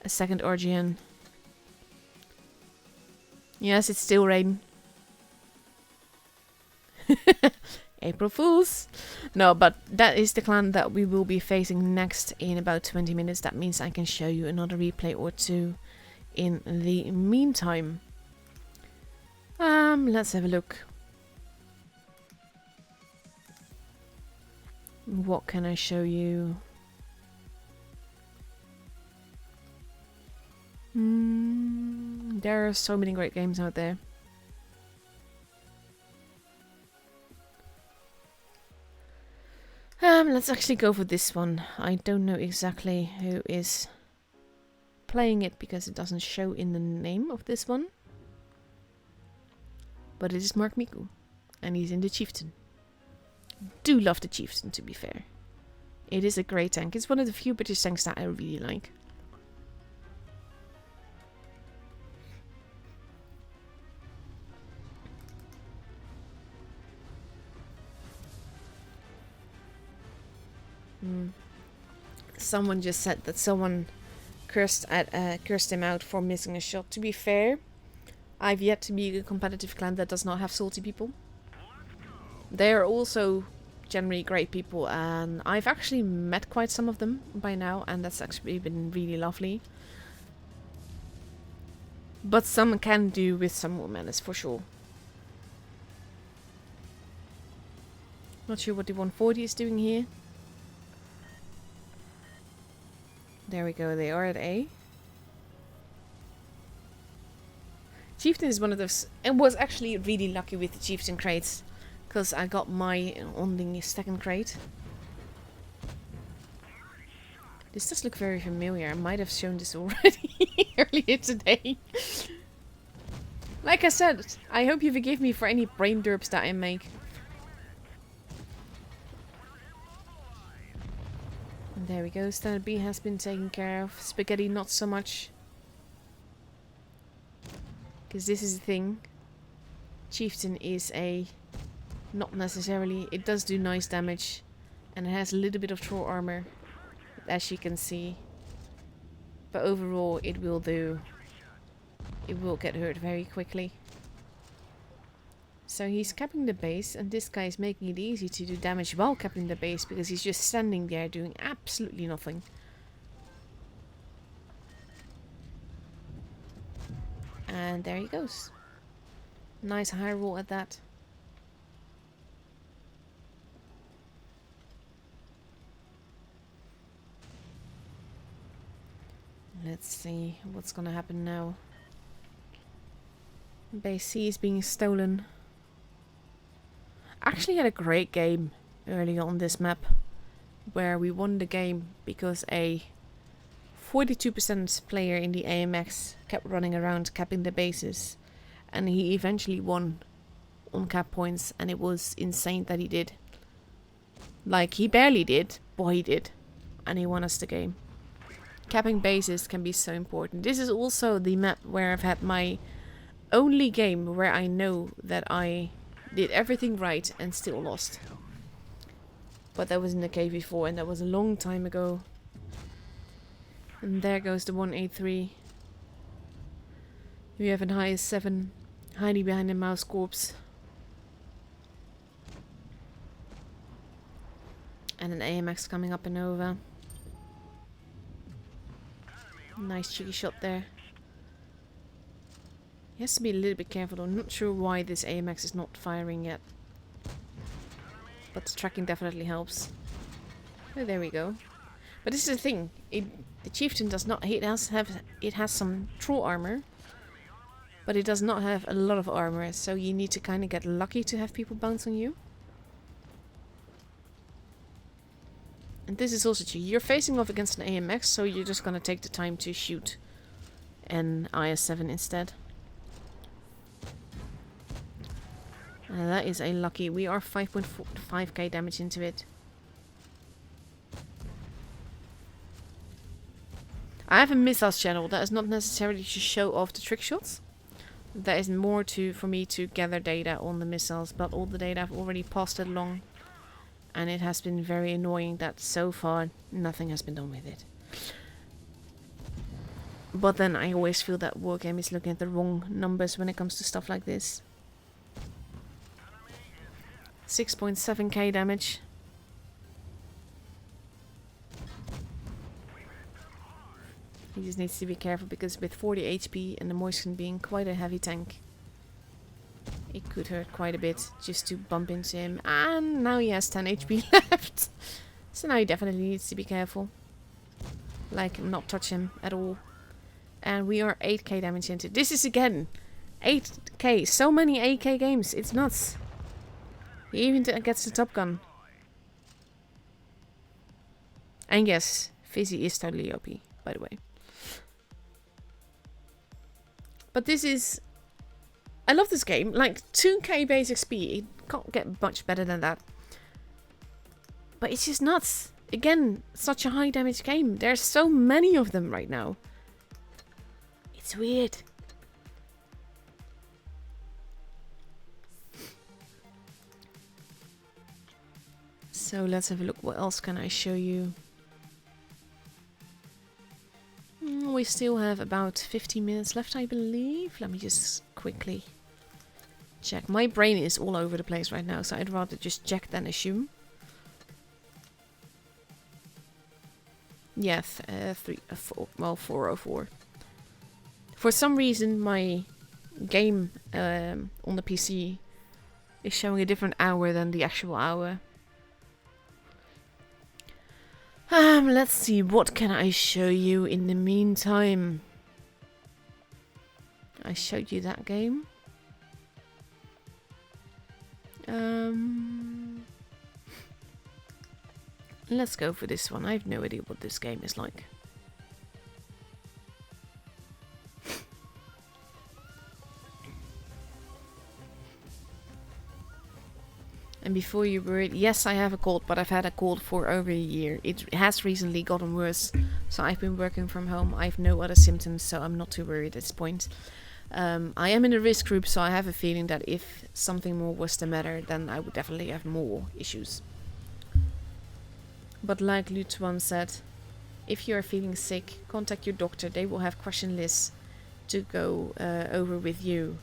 a second RGN? Yes, it's still rain. April Fools! No, but that is the clan that we will be facing next in about 20 minutes. That means I can show you another replay or two in the meantime. Let's have a look. What can I show you? There are so many great games out there. Let's actually go for this one. I don't know exactly who is playing it because it doesn't show in the name of this one. But it is Mark Miku. And he's in the Chieftain. Do love the Chieftain, to be fair. It is a great tank. It's one of the few British tanks that I really like. Someone just said that someone cursed him out for missing a shot. To be fair, I've yet to be a competitive clan that does not have salty people. They are also generally great people, and I've actually met quite some of them by now, and that's actually been really lovely. But some can do with some more manners, for sure. Not sure what the 140 is doing here. There we go, they are at A. Chieftain is one of those... I was actually really lucky with the Chieftain crates, because I got my on the second crate. This does look very familiar. I might have shown this already earlier today. Like I said, I hope you forgive me for any brain derps that I make. And there we go, Standard B has been taken care of. Spaghetti not so much. Because this is the thing. Chieftain is a... Not necessarily. It does do nice damage. And it has a little bit of troll armor. As you can see. But overall it will do... It will get hurt very quickly. So he's capping the base, and this guy is making it easy to do damage while capping the base, because he's just standing there doing absolutely nothing. And there he goes. Nice high roll at that. Let's see what's gonna happen now. Base C is being stolen. Actually had a great game early on this map, where we won the game because a 42% player in the AMX kept running around capping the bases, and he eventually won on cap points, and it was insane that he did. Like, he barely did, but he did, and he won us the game. Capping bases can be so important. This is also the map where I've had my only game where I know that I did everything right and still lost. But that was in the KV4, and that was a long time ago. And there goes the 183. We have an high 7 hiding behind the mouse corpse. And an AMX coming up and over. Nice cheeky shot there. He has to be a little bit careful though. I'm not sure why this AMX is not firing yet. But the tracking definitely helps. Oh, there we go. But this is the thing. The chieftain does not. It has some troll armor, but it does not have a lot of armor. So you need to kind of get lucky to have people bounce on you. And this is also true. You're facing off against an AMX, so you're just gonna take the time to shoot an IS-7 instead. That is a lucky. We are 5.5k damage into it. I have a missiles channel. That is not necessarily to show off the trick shots. That is more for me to gather data on the missiles. But all the data I've already passed it along. And it has been very annoying that so far nothing has been done with it. But then I always feel that Wargame is looking at the wrong numbers when it comes to stuff like this. 6.7k damage. He just needs to be careful because with 40 HP and the Moiskin being quite a heavy tank, it could hurt quite a bit just to bump into him. And now he has 10 HP left. So now he definitely needs to be careful. Like, not touch him at all. And we are 8k damage into. This is again 8k. So many 8k games. It's nuts. He even gets the Top Gun. And yes, Fizzy is totally OP, by the way. But this is... I love this game. Like, 2k base XP. It can't get much better than that. But it's just nuts. Again, such a high damage game. There's so many of them right now. It's weird. So let's have a look. What else can I show you? We still have about 15 minutes left, I believe. Let me just quickly check. My brain is all over the place right now, so I'd rather just check than assume. Yeah, 404. For some reason, my game on the PC is showing a different hour than the actual hour. Let's see, what can I show you in the meantime? I showed you that game. Let's go for this one. I have no idea what this game is like. And before you worried, yes, I have a cold, but I've had a cold for over a year. It has recently gotten worse, so I've been working from home. I have no other symptoms, so I'm not too worried at this point. I am in a risk group, so I have a feeling that if something more was the matter, then I would definitely have more issues. But like Lutuan said, if you are feeling sick, contact your doctor. They will have question lists to go over with you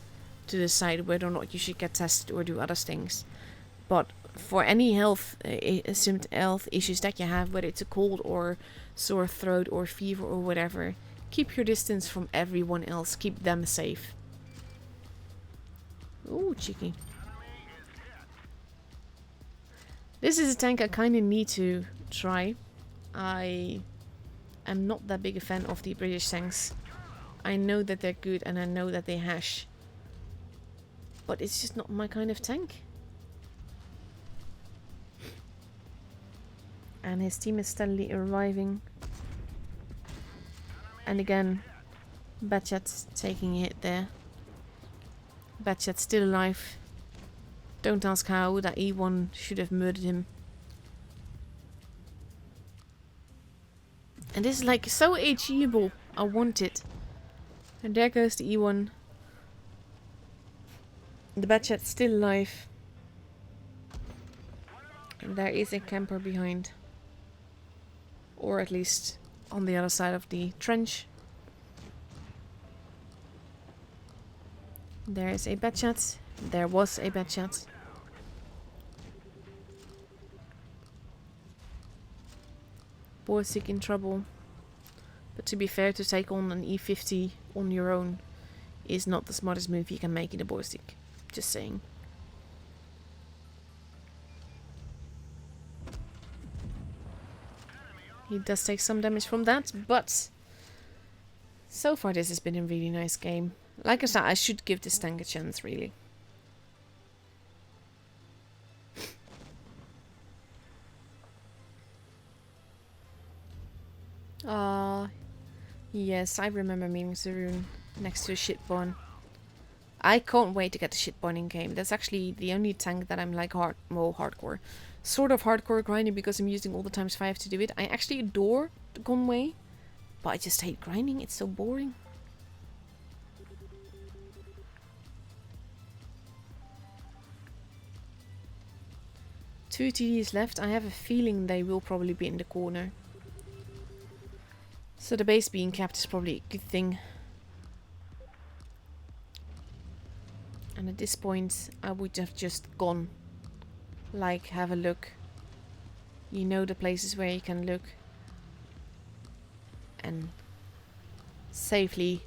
to decide whether or not you should get tested or do other things. But for any assumed health issues that you have, whether it's a cold or sore throat or fever or whatever, keep your distance from everyone else. Keep them safe. Ooh, cheeky. This is a tank I kind of need to try. I am not that big a fan of the British tanks. I know that they're good and I know that they hash. But it's just not my kind of tank. And his team is steadily arriving. And again, Batchat's taking a hit there. Batchat's still alive. Don't ask how, that E1 should have murdered him. And this is like so achievable. I want it. And there goes the E1. The Batchat's still alive. And there is a camper behind. Or at least on the other side of the trench. There is a Batchat. There was a Batchat. Borsig in trouble. But to be fair, to take on an E50 on your own is not the smartest move you can make in a Borsig. Just saying. He does take some damage from that, but so far this has been a really nice game. Like I said, I should give this tank a chance, really. Yes, I remember meeting Zaroon next to a shitborn. I can't wait to get the shitborn in game. That's actually the only tank that I'm like hardcore. Sort of hardcore grinding because I'm using all the times 5 to do it. I actually adore the Conway, but I just hate grinding. It's so boring. Two TDs left. I have a feeling they will probably be in the corner. So the base being capped is probably a good thing. And at this point, I would have just gone. Like, have a look. You know the places where you can look. And safely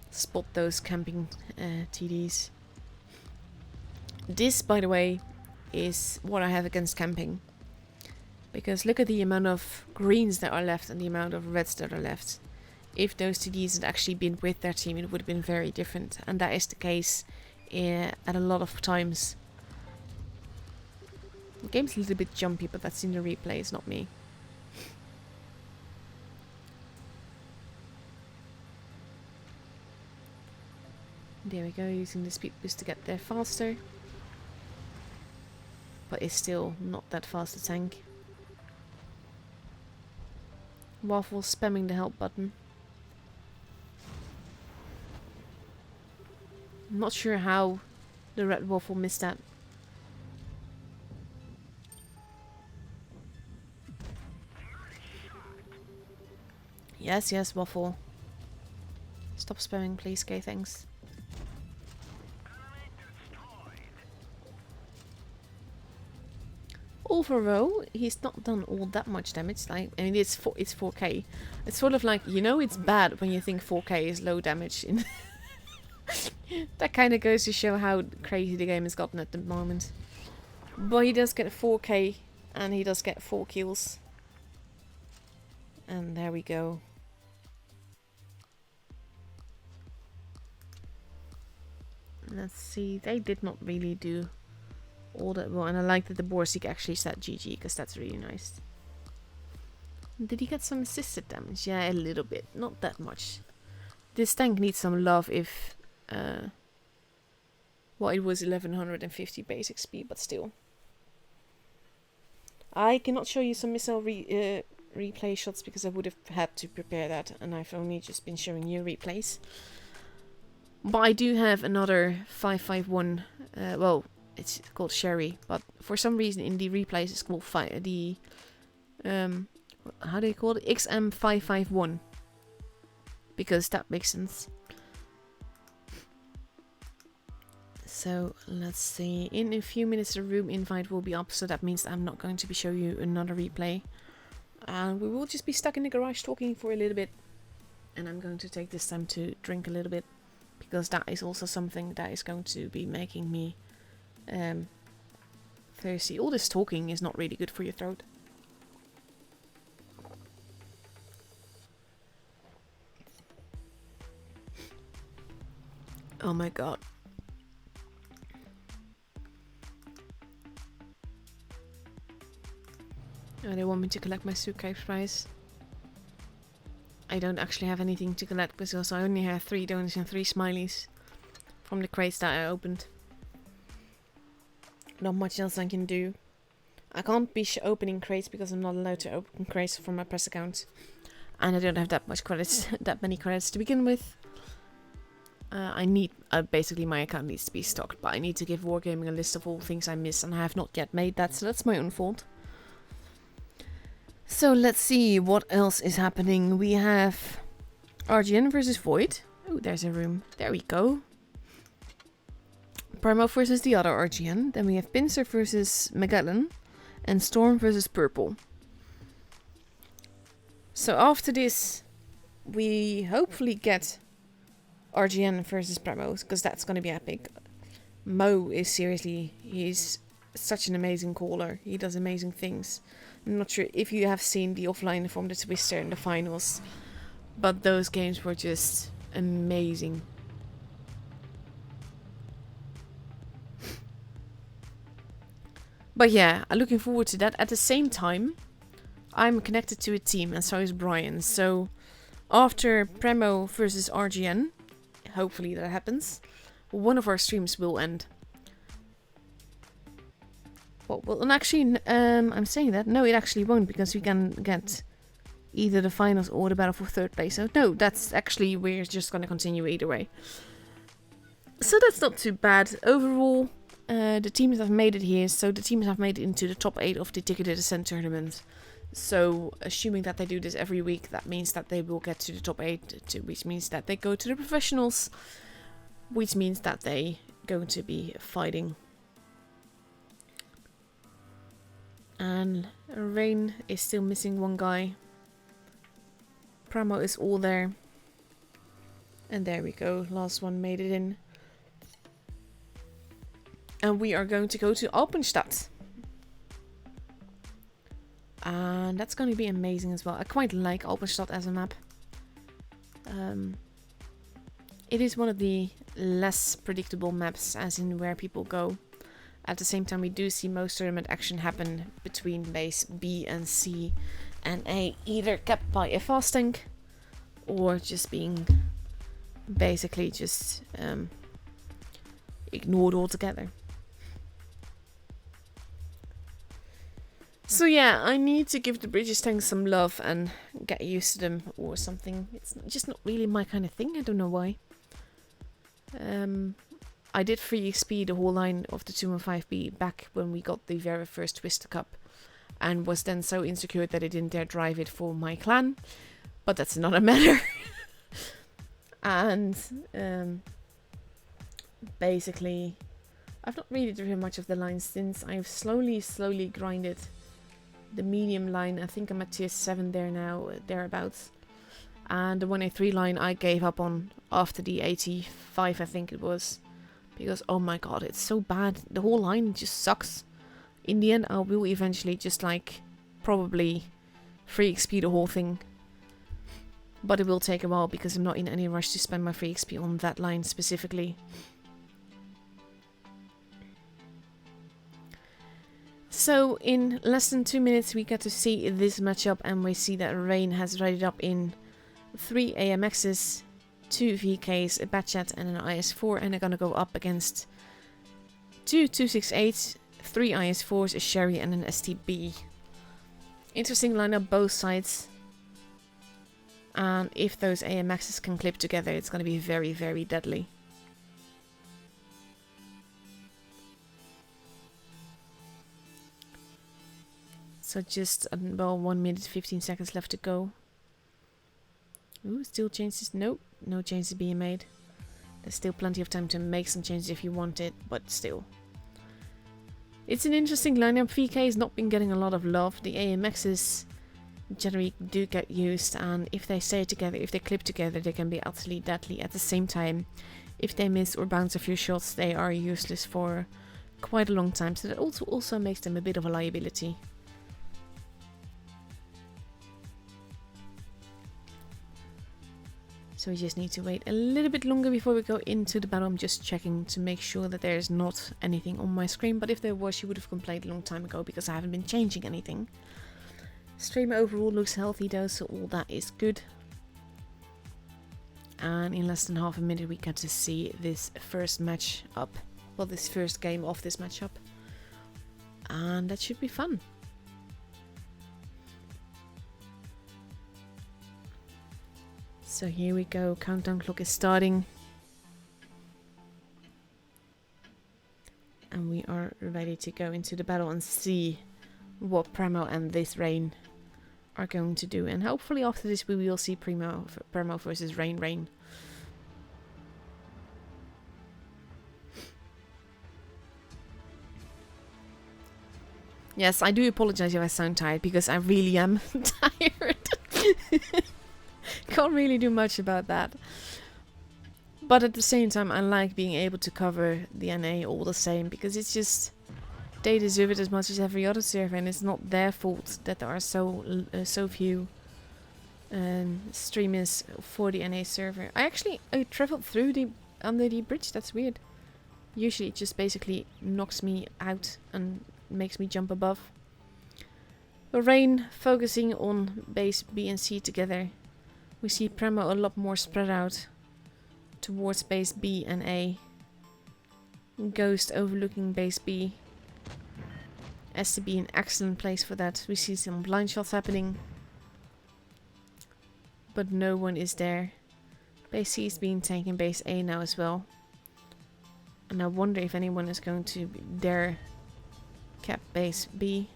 spot those camping TDs. This, by the way, is what I have against camping. Because look at the amount of greens that are left and the amount of reds that are left. If those TDs had actually been with their team, it would have been very different. And that is the case at a lot of times. The game's a little bit jumpy, but that's in the replays, not me. There we go, using the speed boost to get there faster. But it's still not that fast a tank. Waffle spamming the help button. I'm not sure how the red waffle missed that. Yes, yes, waffle. Stop spamming, please. Okay, thanks. Overall, he's not done all that much damage. Like, I mean, it's 4K. It's sort of like, you know, it's bad when you think 4K is low damage. In that kind of goes to show how crazy the game has gotten at the moment. But he does get 4K, and he does get 4 kills. And there we go. Let's see. They did not really do all that well, and I like that the Borsig actually said GG, because that's really nice. Did he get some assisted damage? Yeah, a little bit. Not that much. This tank needs some love if... well, it was 1150 basic speed, but still. I cannot show you some missile replay shots because I would have had to prepare that, and I've only just been showing you replays. But I do have another 551, well, it's called Sherry, but for some reason in the replays it's called how do you call it? XM551. Because that makes sense. So, let's see. In a few minutes the room invite will be up, so that means I'm not going to be showing you another replay. And we will just be stuck in the garage talking for a little bit. And I'm going to take this time to drink a little bit, because that is also something that is going to be making me thirsty. All this talking is not really good for your throat. Oh my god. They want me to collect my suitcase prize. I don't actually have anything to collect because I only have 3 donuts and 3 smileys from the crates that I opened. Not much else I can do. I can't be opening crates because I'm not allowed to open crates from my press account. And I don't have that much credits, that many credits to begin with. I need, basically my account needs to be stocked, but I need to give Wargaming a list of all things I miss, and I have not yet made that, so that's my own fault. So let's see what else is happening. We have RGN versus Void. Oh, there's a room. There we go. Primo versus the other RGN. Then we have Pincer versus Magellan. And Storm versus Purple. So after this, we hopefully get RGN versus Primo, because that's going to be epic. Mo is seriously, he's such an amazing caller. He does amazing things. I'm not sure if you have seen the offline from the Twister in the finals, but those games were just amazing. But yeah, I'm looking forward to that. At the same time, I'm connected to a team, and so is Brian. So after Premo versus RGN, hopefully that happens, one of our streams will end. Well, and actually, I'm saying that. No, it actually won't, because we can get either the finals or the battle for 3rd place. So no, that's actually, we're just going to continue either way. So that's not too bad. Overall, the teams have made it here. So the teams have made it into the top 8 of the ticketed Ascent Tournament. So assuming that they do this every week, that means that they will get to the top 8, which means that they go to the professionals, which means that they going to be fighting. And Rain is still missing one guy. Pramo is all there. And there we go. Last one made it in. And we are going to go to Alpenstadt. And that's going to be amazing as well. I quite like Alpenstadt as a map. It is one of the less predictable maps, as in where people go. At the same time, we do see most tournament action happen between base B and C and A, either kept by a fast tank or just being basically just ignored altogether. So yeah, I need to give the British tanks some love and get used to them or something. It's just not really my kind of thing, I don't know why. I did free XP the whole line of the 215B back when we got the very first Twister Cup, and was then so insecure that I didn't dare drive it for my clan, but that's another matter. And basically, I've not really driven much of the line since I've slowly grinded the medium line. I think I'm at tier 7 there now, thereabouts. And the 1A3 line I gave up on after the 85, I think it was. Because, oh my god, it's so bad. The whole line just sucks. In the end, I will eventually just, like, probably free XP the whole thing. But it will take a while because I'm not in any rush to spend my free XP on that line specifically. So, in less than 2 minutes, we get to see this matchup, and we see that Rain has rated up in 3 AMXs, 2 VKs, a Batchat and an IS-4, and they're gonna go up against 2 268s, 3 IS-4s, a Sherry and an STB. Interesting lineup both sides. And if those AMXs can clip together, it's gonna be very, very deadly. So just, well, 1 minute 15 seconds left to go. Ooh, still changes? Nope, no changes being made. There's still plenty of time to make some changes if you want it, but still. It's an interesting lineup. VK has not been getting a lot of love. The AMXs generally do get used, and if they stay together, if they clip together, they can be utterly deadly. At the same time, if they miss or bounce a few shots, they are useless for quite a long time. So that also makes them a bit of a liability. So we just need to wait a little bit longer before we go into the battle. I'm just checking to make sure that there's not anything on my screen. But if there was, you would have complained a long time ago because I haven't been changing anything. Stream overall looks healthy though, so all that is good. And in less than half a minute we get to see this first match up. Well, this first game of this matchup. And that should be fun. So here we go, countdown clock is starting. And we are ready to go into the battle and see what Primo and this Rain are going to do. And hopefully after this we will see Primo versus Rain. Yes, I do apologize if I sound tired, because I really am tired. Can't really do much about that. But at the same time, I like being able to cover the NA all the same, because it's just, they deserve it as much as every other server, and it's not their fault that there are so few streamers for the NA server. I traveled through under the bridge. That's weird. Usually it just basically knocks me out and makes me jump above. The Rain focusing on base B and C together. We see Primo a lot more spread out towards base B and A. Ghost overlooking base B. SCB an excellent place for that. We see some blind shots happening, but no one is there. Base C is being taken, base A now as well. And I wonder if anyone is going to dare cap base B.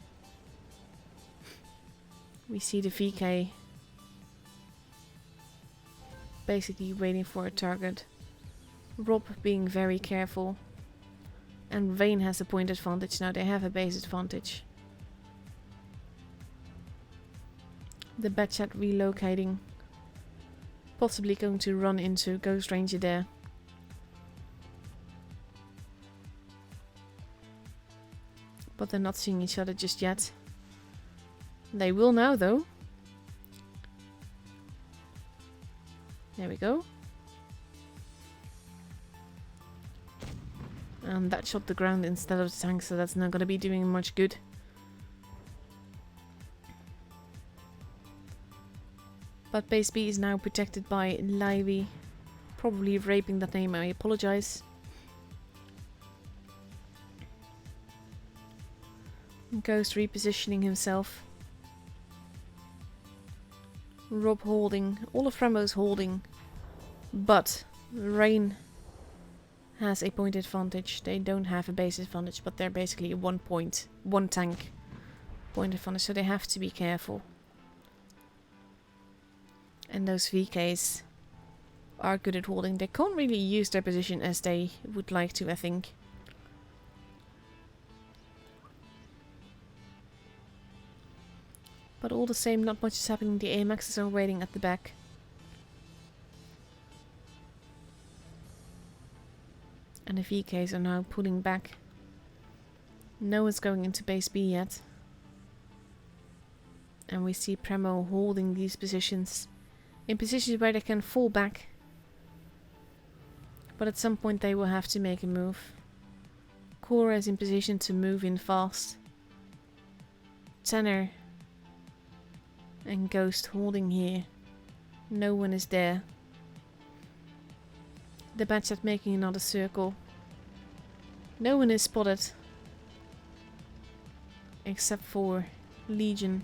We see the VK basically waiting for a target. Rob being very careful. And Vayne has a point advantage now. They have a base advantage. The Batchat relocating. Possibly going to run into Ghost Ranger there. But they're not seeing each other just yet. They will now though. There we go. And that shot the ground instead of the tank, so that's not going to be doing much good. But base B is now protected by Livy. Probably raping that name, I apologize. Ghost repositioning himself. Rob holding. All of Primo's holding. But Rain has a point advantage. They don't have a base advantage, but they're basically one tank point advantage, so they have to be careful. And those VKs are good at holding. They can't really use their position as they would like to, I think. But all the same, not much is happening. The AMXs are waiting at the back. And the VKs are now pulling back. No one's going into base B yet. And we see Primo holding these positions. In positions where they can fall back. But at some point they will have to make a move. Cora is in position to move in fast. Tanner and Ghost holding here. No one is there. The Batchat making another circle. No one is spotted. Except for Legion.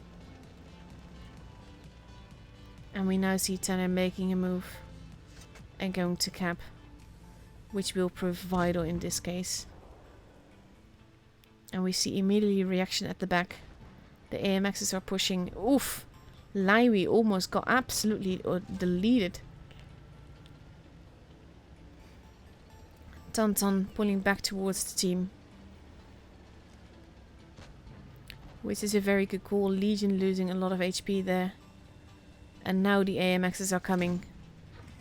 And we now see Tanner making a move. And going to cap. Which will prove vital in this case. And we see immediately reaction at the back. The AMXs are pushing. Oof! Livy almost got absolutely deleted. Tantan pulling back towards the team. Which is a very good call. Legion losing a lot of HP there. And now the AMXs are coming.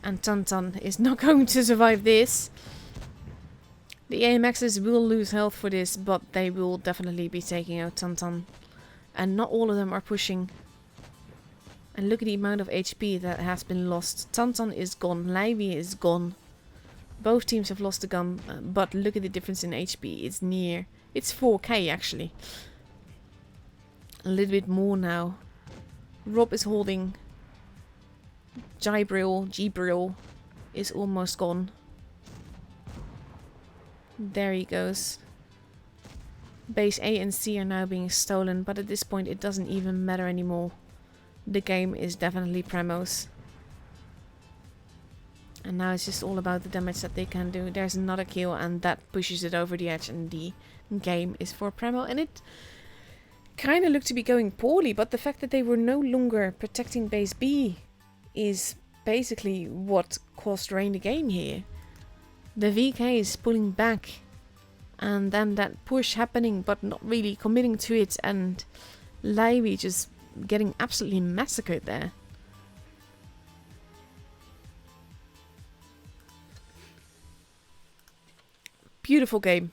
And Tantan is not going to survive this. The AMXs will lose health for this, but they will definitely be taking out Tantan. And not all of them are pushing. And look at the amount of HP that has been lost. Tantan is gone. Livy is gone. Both teams have lost a gun, but look at the difference in HP. It's near. It's 4k actually. A little bit more now. Rob is holding. Gibril is almost gone. There he goes. Base A and C are now being stolen, but at this point it doesn't even matter anymore. The game is definitely Premo's. And now it's just all about the damage that they can do. There's another kill and that pushes it over the edge and the game is for Premo. And it kind of looked to be going poorly, but the fact that they were no longer protecting base B is basically what cost Rain the game here. The VK is pulling back and then that push happening but not really committing to it, and Laiwi just getting absolutely massacred there. Beautiful game.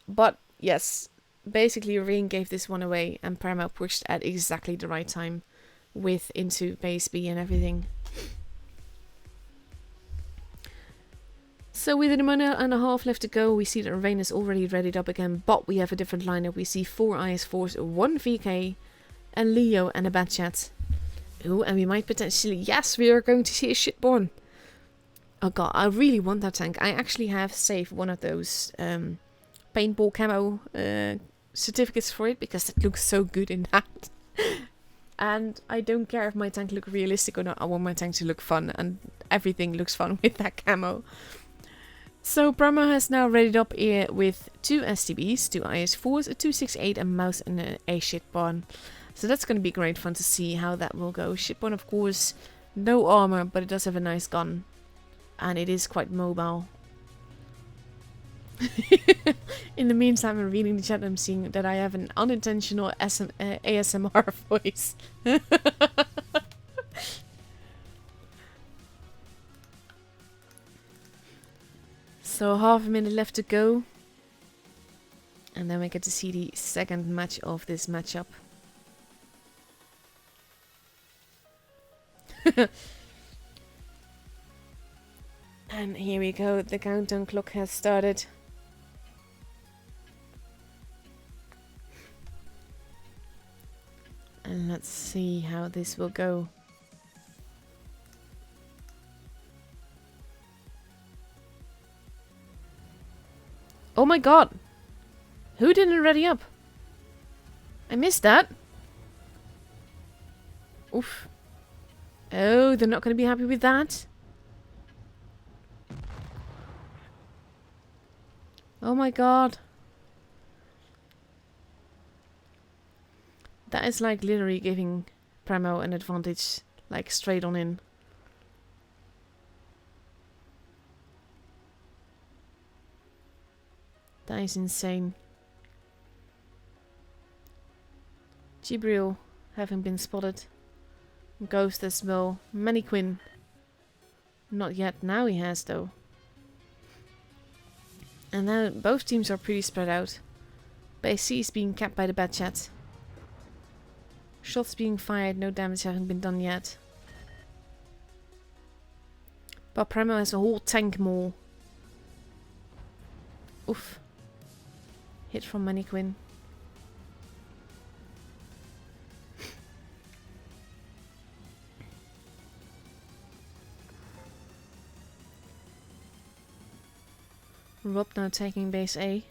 But yes, basically Rain gave this one away and Premo pushed at exactly the right time with into base B and everything. So with a minute and a half left to go, we see that Rain is already readied up again, but we have a different lineup. We see 4 IS-4s, 1 VK, a Leo and a Batchat. Ooh, and we might potentially, yes, we are going to see a shitborn. Oh god, I really want that tank. I actually have saved one of those paintball camo certificates for it because it looks so good in that. And I don't care if my tank looks realistic or not. I want my tank to look fun, and everything looks fun with that camo. So Premo has now readied up here with 2 STBs, 2 IS-4s, a 268, a mouse and a shitborn. So that's going to be great fun to see how that will go. Shitborn, of course, no armor, but it does have a nice gun. And it is quite mobile. In the meantime, I'm reading the chat, I'm seeing that I have an unintentional ASMR voice. So half a minute left to go. And then we get to see the second match of this matchup. And here we go, the countdown clock has started. And let's see how this will go. Oh my god! Who didn't ready up? I missed that. Oof. Oh, they're not going to be happy with that. Oh my god. That is like literally giving Premo an advantage, like straight on in. That is insane. Gibril having been spotted. Ghost as well. Mannequin. Not yet. Now he has though. And now both teams are pretty spread out. Base C is being capped by the Batchat. Shots being fired, no damage having been done yet. But Premo has a whole tank more. Oof. Hit from Mannequin. Rob now taking base A.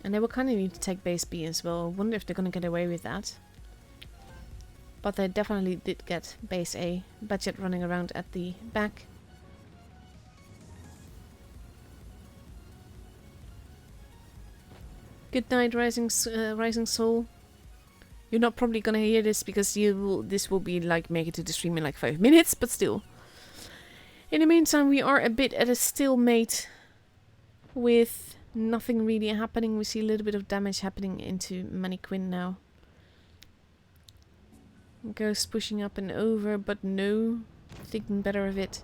And they will kind of need to take base B as well. I wonder if they're going to get away with that. But they definitely did get base A. Budget running around at the back. Good night, Rising Soul. You're not probably going to hear this because this will be like make it to the stream in like 5 minutes, but still. In the meantime, we are a bit at a stalemate with nothing really happening. We see a little bit of damage happening into Mannequin now. Ghost pushing up and over, but no. Thinking better of it.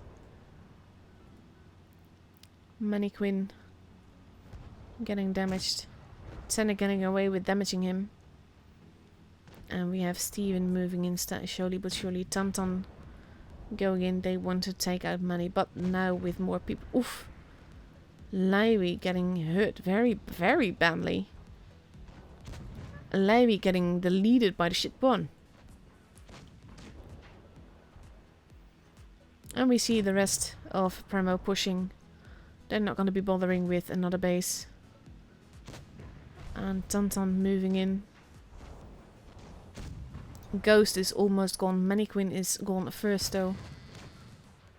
Mannequin getting damaged. Senna getting away with damaging him. And we have Steven moving in slowly but surely. Tantan going in. They want to take out Manny, but now with more people. Oof. Laiwi getting hurt very, very badly. Levy getting deleted by the ship 1. And we see the rest of Primo pushing. They're not going to be bothering with another base. And Tantan moving in. Ghost is almost gone. Mannequin is gone first though.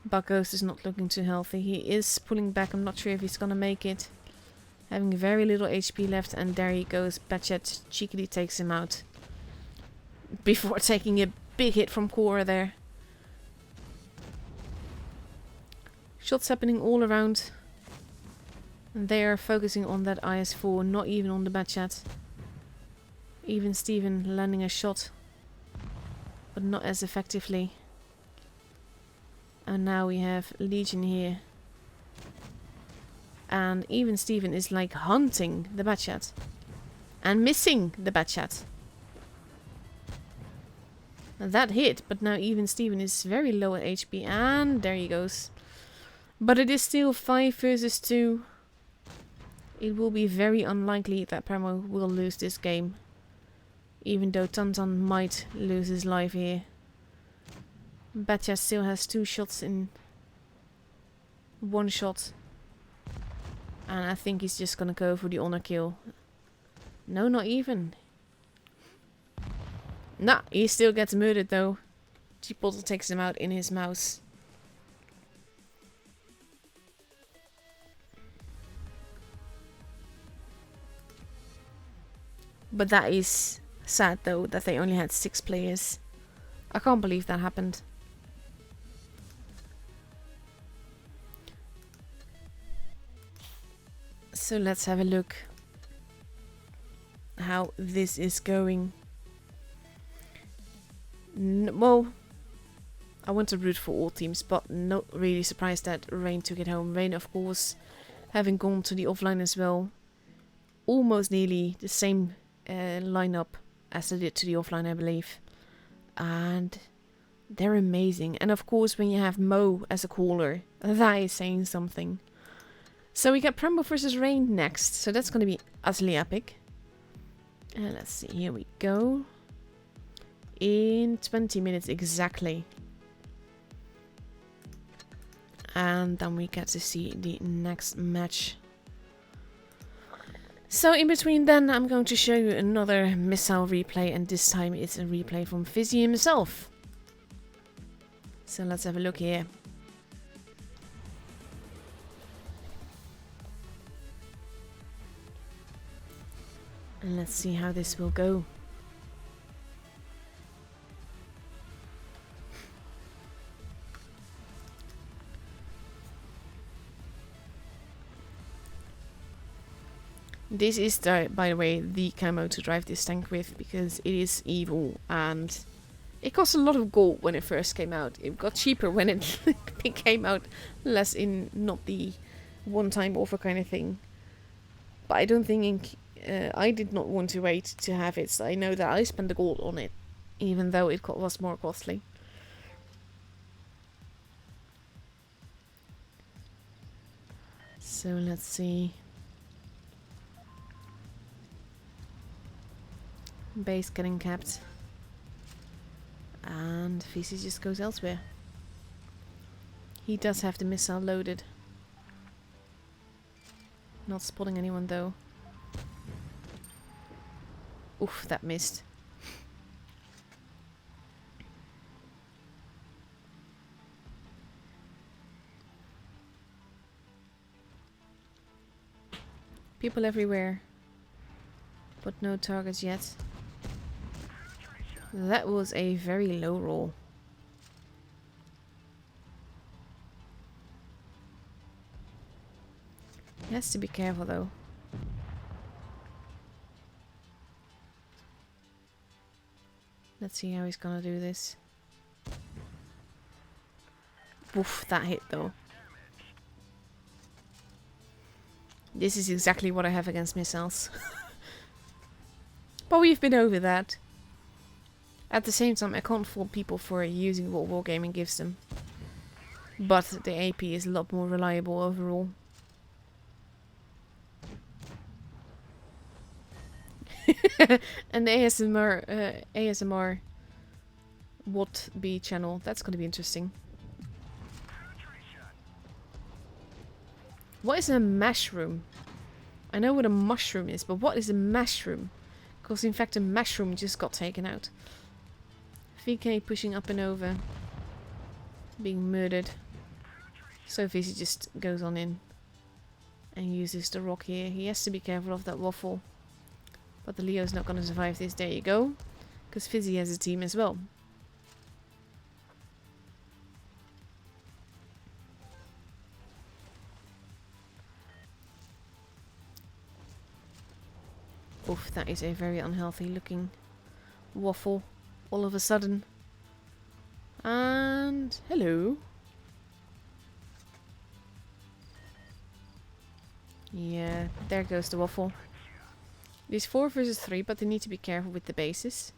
But Ghost is not looking too healthy. He is pulling back. I'm not sure if he's going to make it. Having very little HP left. And there he goes. Batchet cheekily takes him out. Before taking a big hit from Cora there. Shots happening all around. And they are focusing on that IS-4, not even on the Batchat. Even Steven landing a shot. But not as effectively. And now we have Legion here. And even Steven is like hunting the Batchat. And missing the Batchat. That hit, but now even Steven is very low at HP. And there he goes. But it is still 5 versus 2. It will be very unlikely that Primo will lose this game. Even though Tantan might lose his life here. Batchat still has 2 shots in 1 shot. And I think he's just gonna go for the honor kill. No, not even. Nah, he still gets murdered though. Chipotle takes him out in his mouse. But that is sad though, that they only had 6 players. I can't believe that happened. So let's have a look how this is going. Well, I want to root for all teams, but not really surprised that Rain took it home. Rain, of course, having gone to the offline as well. Almost nearly the same lineup as they did to the offline, I believe. And they're amazing. And of course, when you have Mo as a caller, that is saying something. So we got Primo versus Rain next. So that's going to be utterly epic. And let's see, here we go. In 20 minutes exactly. And then we get to see the next match. So in between then, I'm going to show you another missile replay. And this time it's a replay from Fizzy himself. So let's have a look here. And let's see how this will go. This is, by the way, the camo to drive this tank with, because it is evil and it cost a lot of gold when it first came out. It got cheaper when it came out, less in not the one-time offer kind of thing. But I don't think I did not want to wait to have it, so I know that I spent the gold on it, even though it was more costly. So let's see. Base getting capped. And VC just goes elsewhere. He does have the missile loaded. Not spotting anyone though. Oof, that missed. People everywhere. But no targets yet. That was a very low roll. He has to be careful though. Let's see how he's gonna do this. Woof, that hit though. This is exactly what I have against missiles. But we've been over that. At the same time, I can't fault people for using what Wargaming gives them. But the AP is a lot more reliable overall. An ASMR what B channel. That's going to be interesting. What is a mushroom? I know what a mushroom is, but what is a mushroom? Because in fact a mushroom just got taken out. VK pushing up and over. Being murdered. So Vizzy just goes on in. And uses the rock here. He has to be careful of that waffle. But the Leo's not going to survive this. There you go. Because Fizzy has a team as well. Oof, that is a very unhealthy looking waffle. All of a sudden. And hello. Yeah, there goes the waffle. It is 4 versus 3, but they need to be careful with the bases.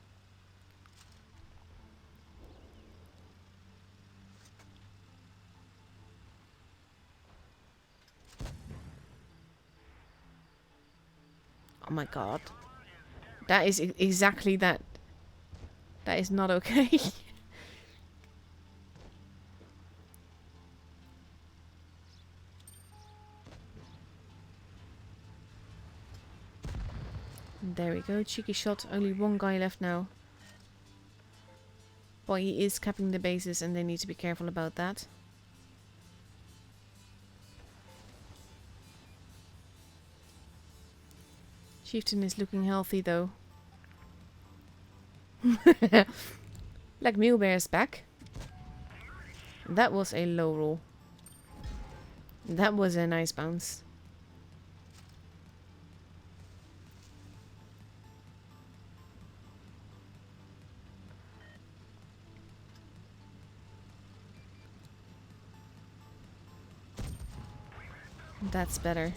Oh my god. That is exactly that. That is not okay. There we go, cheeky shot. Only one guy left now. But he is capping the bases and they need to be careful about that. Chieftain is looking healthy though. Black Mule Bear is back. That was a low roll. That was a nice bounce. That's better.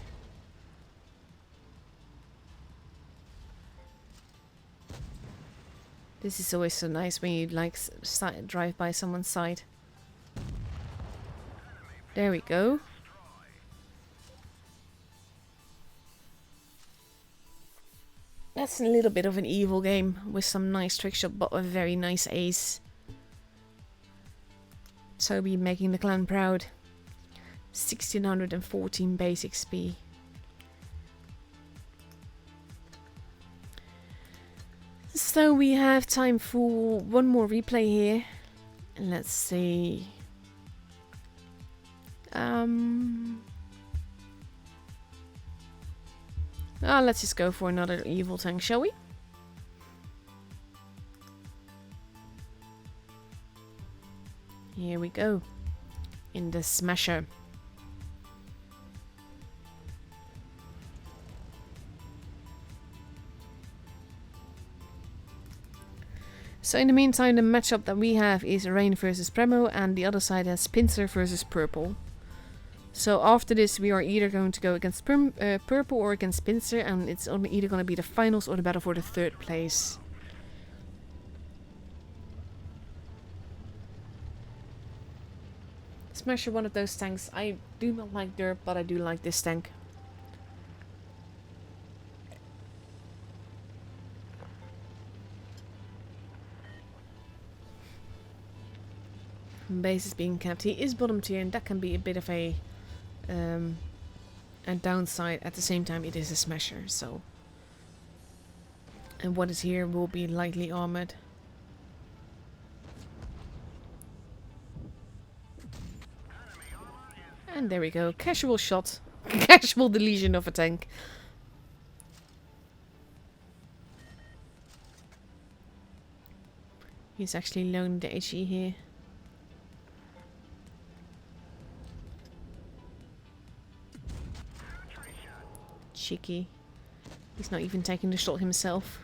This is always so nice when you like drive by someone's side. There we go. That's a little bit of an evil game with some nice trick shot, but a very nice ace. Toby making the clan proud. 1614 base XP. So we have time for one more replay here. Let's see. Let's just go for another evil tank, shall we? Here we go. In the Smasher. So in the meantime, the matchup that we have is Rain versus Premo, and the other side has Pincer versus Purple. So after this, we are either going to go against Purple or against Pincer, and it's only either going to be the finals or the battle for the 3rd place. Smasher, one of those tanks. I do not like Derp, but I do like this tank. Base is being capped. He is bottom tier, and that can be a bit of a downside. At the same time, it is a Smasher, so. And what is here will be lightly armored. And there we go. Casual shot. Casual deletion of a tank. He's actually loaning the HE here. Cheeky. He's not even taking the shot himself.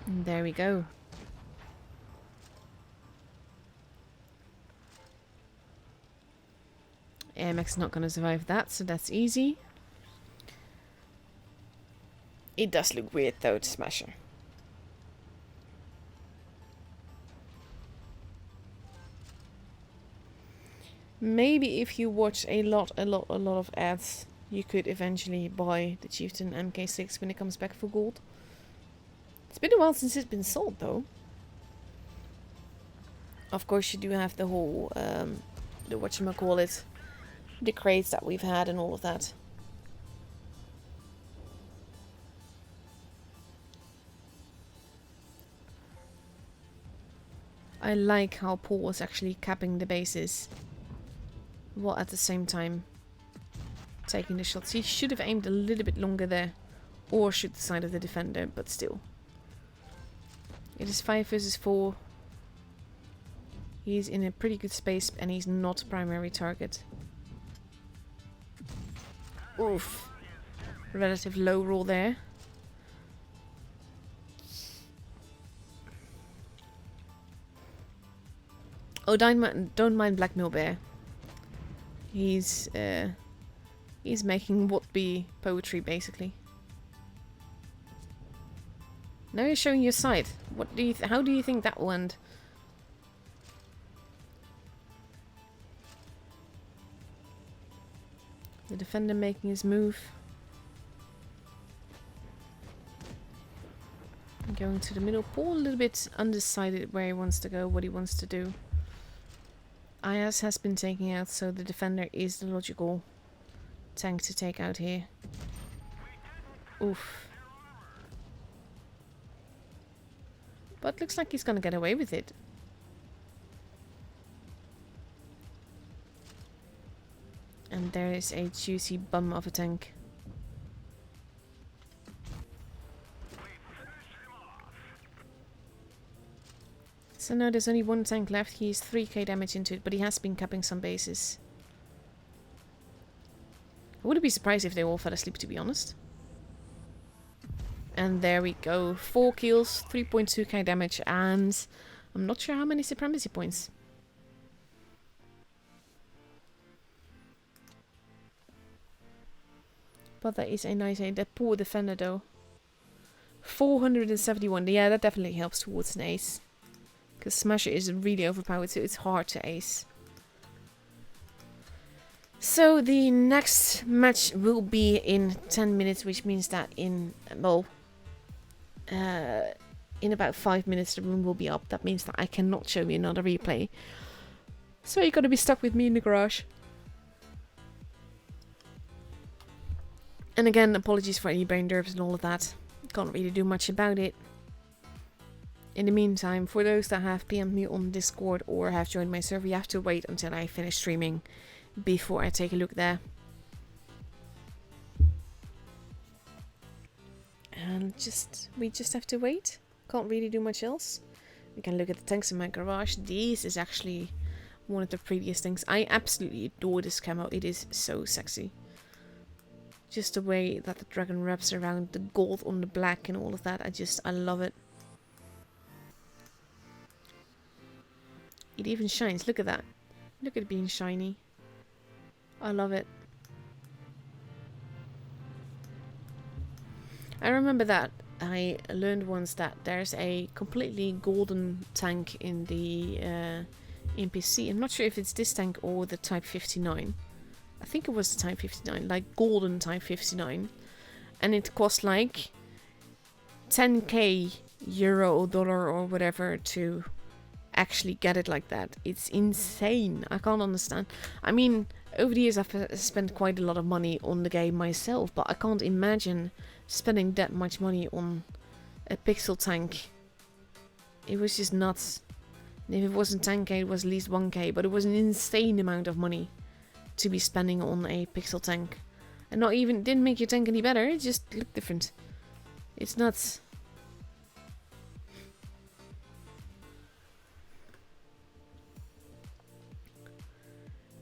And there we go. AMX is not going to survive that, so that's easy. It does look weird though, the Smasher. Maybe if you watch a lot of ads, you could eventually buy the Chieftain MK6 when it comes back for gold. It's been a while since it's been sold though. Of course you do have the whole, the whatchamacallit, the crates that we've had and all of that. I like how Paul was actually capping the bases, while at the same time taking the shots. He should have aimed a little bit longer there, or shoot the side of the defender, but still. It is 5 versus 4. He's in a pretty good space and he's not primary target. Oof. Relative low roll there. Oh, don't mind Blackmail Bear. He's making what be poetry, basically. Now you're showing your side. What do you? How do you think that will end? The defender making his move. Going to the middle. Paul a little bit undecided where he wants to go, what he wants to do. Ayaz has been taken out, so the defender is the logical tank to take out here. Oof. But looks like he's gonna get away with it. And there is a juicy bum of a tank. So now there's only one tank left. He's 3k damage into it, but he has been capping some bases. I wouldn't be surprised if they all fell asleep, to be honest. And there we go. 4 kills, 3.2k damage, and I'm not sure how many supremacy points. But that is a nice aid. That poor defender though. 471. Yeah, that definitely helps towards an ace. Because Smasher is really overpowered, so it's hard to ace. So the next match will be in 10 minutes, which means that in, well, in about 5 minutes the room will be up. That means that I cannot show you another replay. So you're gonna be stuck with me in the garage. And again, apologies for any brain derps and all of that. Can't really do much about it. In the meantime, for those that have PM'd me on Discord or have joined my server, you have to wait until I finish streaming before I take a look there. And we just have to wait. Can't really do much else. We can look at the tanks in my garage. This is actually one of the prettiest things. I absolutely adore this camo. It is so sexy. Just the way that the dragon wraps around, the gold on the black and all of that. I love it. It even shines. Look at that. Look at it being shiny. I love it. I remember that I learned once that there's a completely golden tank in the NPC. I'm not sure if it's this tank or the Type 59. I think it was the Type 59, like golden Type 59. And it cost like 10k euro or dollar or whatever to actually get it like that. It's insane. I can't understand. I mean, over the years I've spent quite a lot of money on the game myself, but I can't imagine spending that much money on a pixel tank. It was just nuts. And if it wasn't 10k, it was at least 1k, but it was an insane amount of money to be spending on a pixel tank. And not even, didn't make your tank any better, it just looked different. It's nuts.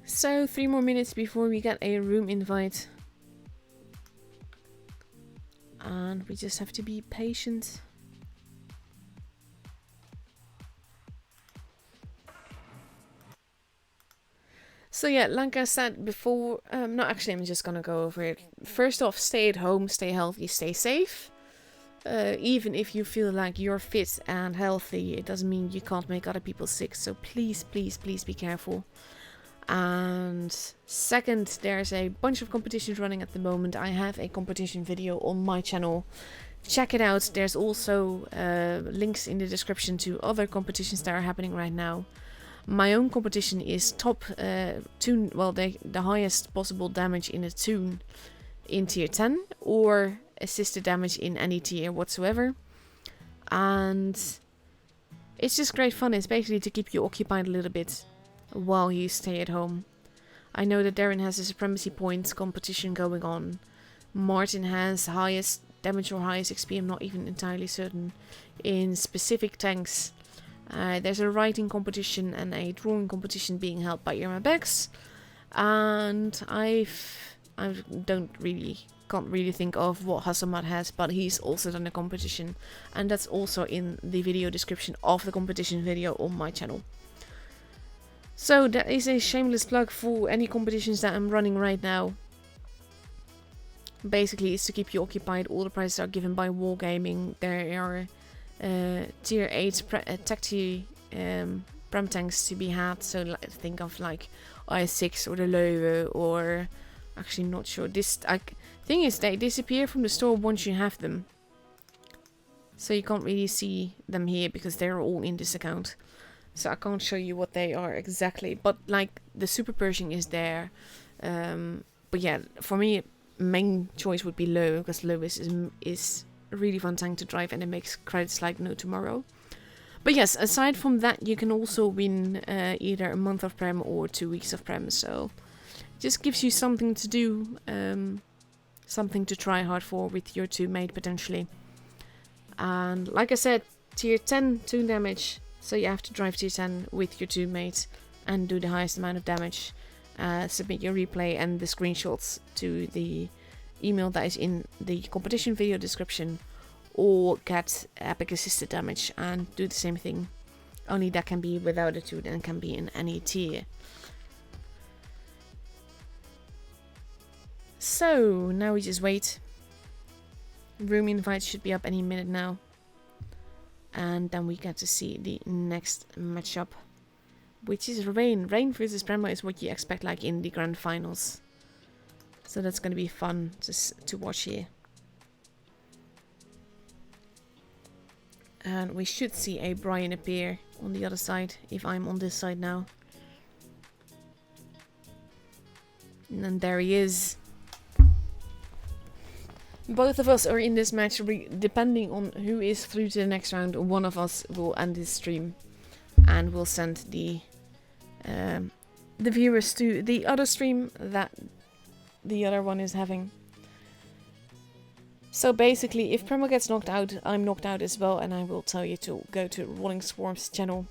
So 3 more minutes before we get a room invite. And we just have to be patient. So yeah, like I said before, no, actually I'm just gonna go over it. First off, stay at home, stay healthy, stay safe. Even if you feel like you're fit and healthy, it doesn't mean you can't make other people sick. So please, please, please be careful. And second, there's a bunch of competitions running at the moment. I have a competition video on my channel. Check it out. There's also links in the description to other competitions that are happening right now. My own competition is top tune, well, the highest possible damage in a tune in tier 10, or assisted damage in any tier whatsoever. And it's just great fun. It's basically to keep you occupied a little bit while you stay at home. I know that Darren has a supremacy points competition going on. Martin has highest damage or highest XP, I'm not even entirely certain, in specific tanks. There's a writing competition and a drawing competition being held by Irma Bex. And I can't really think of what Hasselmat has, but he's also done a competition, and that's also in the video description of the competition video on my channel. So that is a shameless plug for any competitions that I'm running right now. Basically, it's to keep you occupied. All the prizes are given by Wargaming. There are tier 8 tech tier Prem tanks to be had, so think of like IS-6 or the Löwe, or actually not sure. Thing is, they disappear from the store once you have them, so you can't really see them here because they're all in this account. So I can't show you what they are exactly, but like the Super Pershing is there. But yeah, for me, main choice would be Löwe, because Löwe is a really fun tank to drive and it makes credits like no tomorrow. But yes, aside from that, you can also win either a month of Prem or 2 weeks of Prem. So it just gives you something to do, something to try hard for with your 2 mate potentially. And like I said, tier 10 toon damage. So you have to drive tier 10 with your 2 mates and do the highest amount of damage. Submit your replay and the screenshots to the email that is in the competition video description, or get epic assisted damage and do the same thing. Only that can be without a toon and can be in any tier. So now we just wait. Room invites should be up any minute now. And then we get to see the next matchup, which is Rain. Rain versus Brembo is what you expect like in the grand finals. So that's going to be fun to watch here. And we should see a Brian appear on the other side, if I'm on this side now. And then there he is. Both of us are in this match. Depending on who is through to the next round, one of us will end this stream, and we'll send the viewers to the other stream that the other one is having. So basically, if Premo gets knocked out, I'm knocked out as well, and I will tell you to go to Rolling Swarm's channel.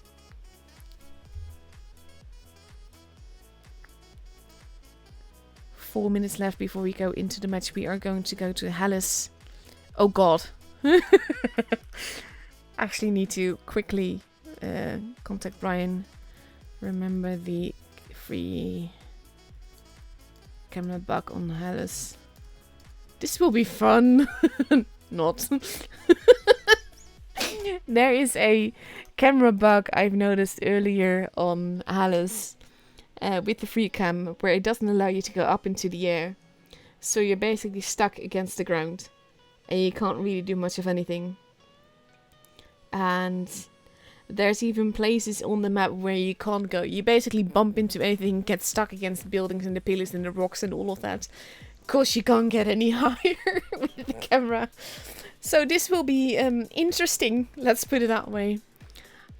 Four minutes left before we go into the match. We are going to go to Hellas. Oh god. Actually need to quickly contact Brian. Remember the free camera bug on Hellas. This will be fun. Not. There is a camera bug I've noticed earlier on Hellas. With the free cam, where it doesn't allow you to go up into the air. So you're basically stuck against the ground. And you can't really do much of anything. And there's even places on the map where you can't go. You basically bump into anything, get stuck against the buildings and the pillars and the rocks and all of that. Because you can't get any higher with the camera. So this will be interesting, let's put it that way.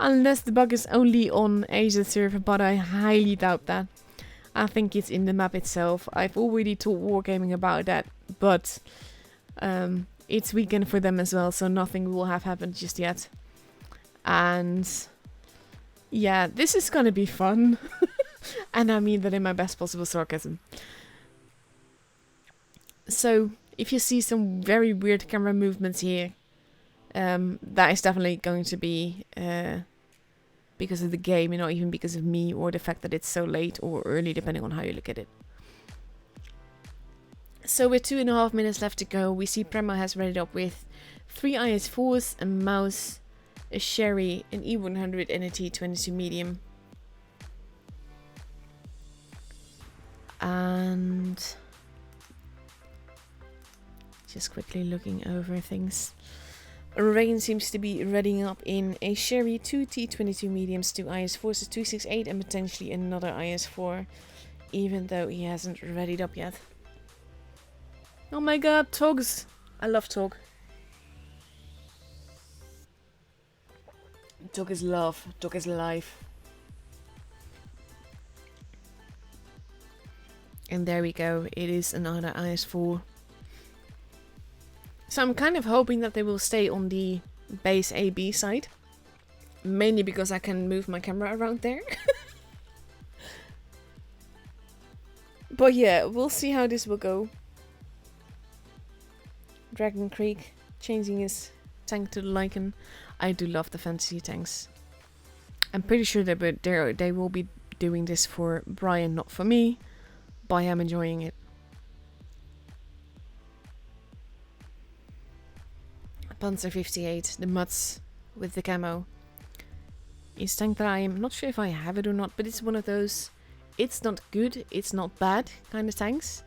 Unless the bug is only on Asia server, but I highly doubt that. I think it's in the map itself. I've already told Wargaming about that, but it's weekend for them as well, so nothing will have happened just yet. And yeah, this is gonna be fun. And I mean that in my best possible sarcasm. So, if you see some very weird camera movements here, that is definitely going to be because of the game, and not even because of me or the fact that it's so late or early, depending on how you look at it. So with 2.5 minutes left to go, we see Premo has readied up with 3 IS-4s, a mouse, a Sherry, an E100 and a T22 medium. And just quickly looking over things. Rain seems to be readying up in a Sherry, 2 T22 mediums, 2 IS-4s, 268, and potentially another IS-4, even though he hasn't readied up yet. Oh my god, Togs! I love Tog. Tog is love, Tog is life. And there we go, it is another IS-4. So I'm kind of hoping that they will stay on the base AB side. Mainly because I can move my camera around there. But yeah, we'll see how this will go. Dragon Creek changing his tank to the Lycan. I do love the fantasy tanks. I'm pretty sure they will be doing this for Brian, not for me. But I am enjoying it. Panzer 58, the Mutz with the camo. Is tank that I'm not sure if I have it or not, but it's one of those, it's not good, it's not bad kind of tanks.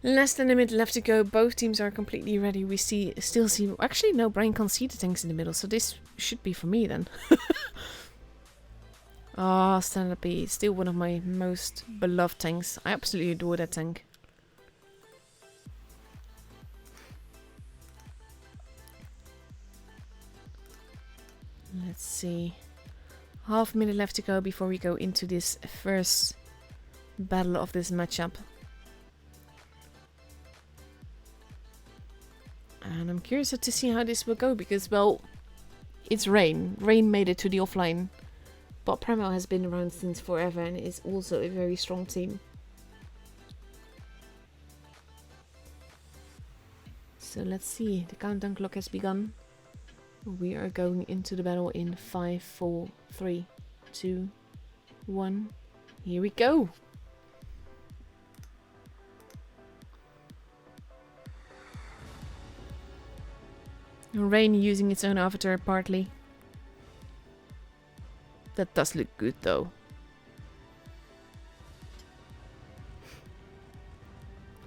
Less than a minute left to go, both teams are completely ready. We still see, actually no, Brian can't see the tanks in the middle, so this should be for me then. Ah, Standard B, still one of my most beloved tanks. I absolutely adore that tank. Let's see. Half a minute left to go before we go into this first battle of this matchup. And I'm curious to see how this will go because, well, it's Rain. Rain made it to the offline. But Premo has been around since forever and is also a very strong team. So let's see. The countdown clock has begun. We are going into the battle in 5, 4, 3, 2, 1. Here we go! Rain using its own avatar partly. That does look good though.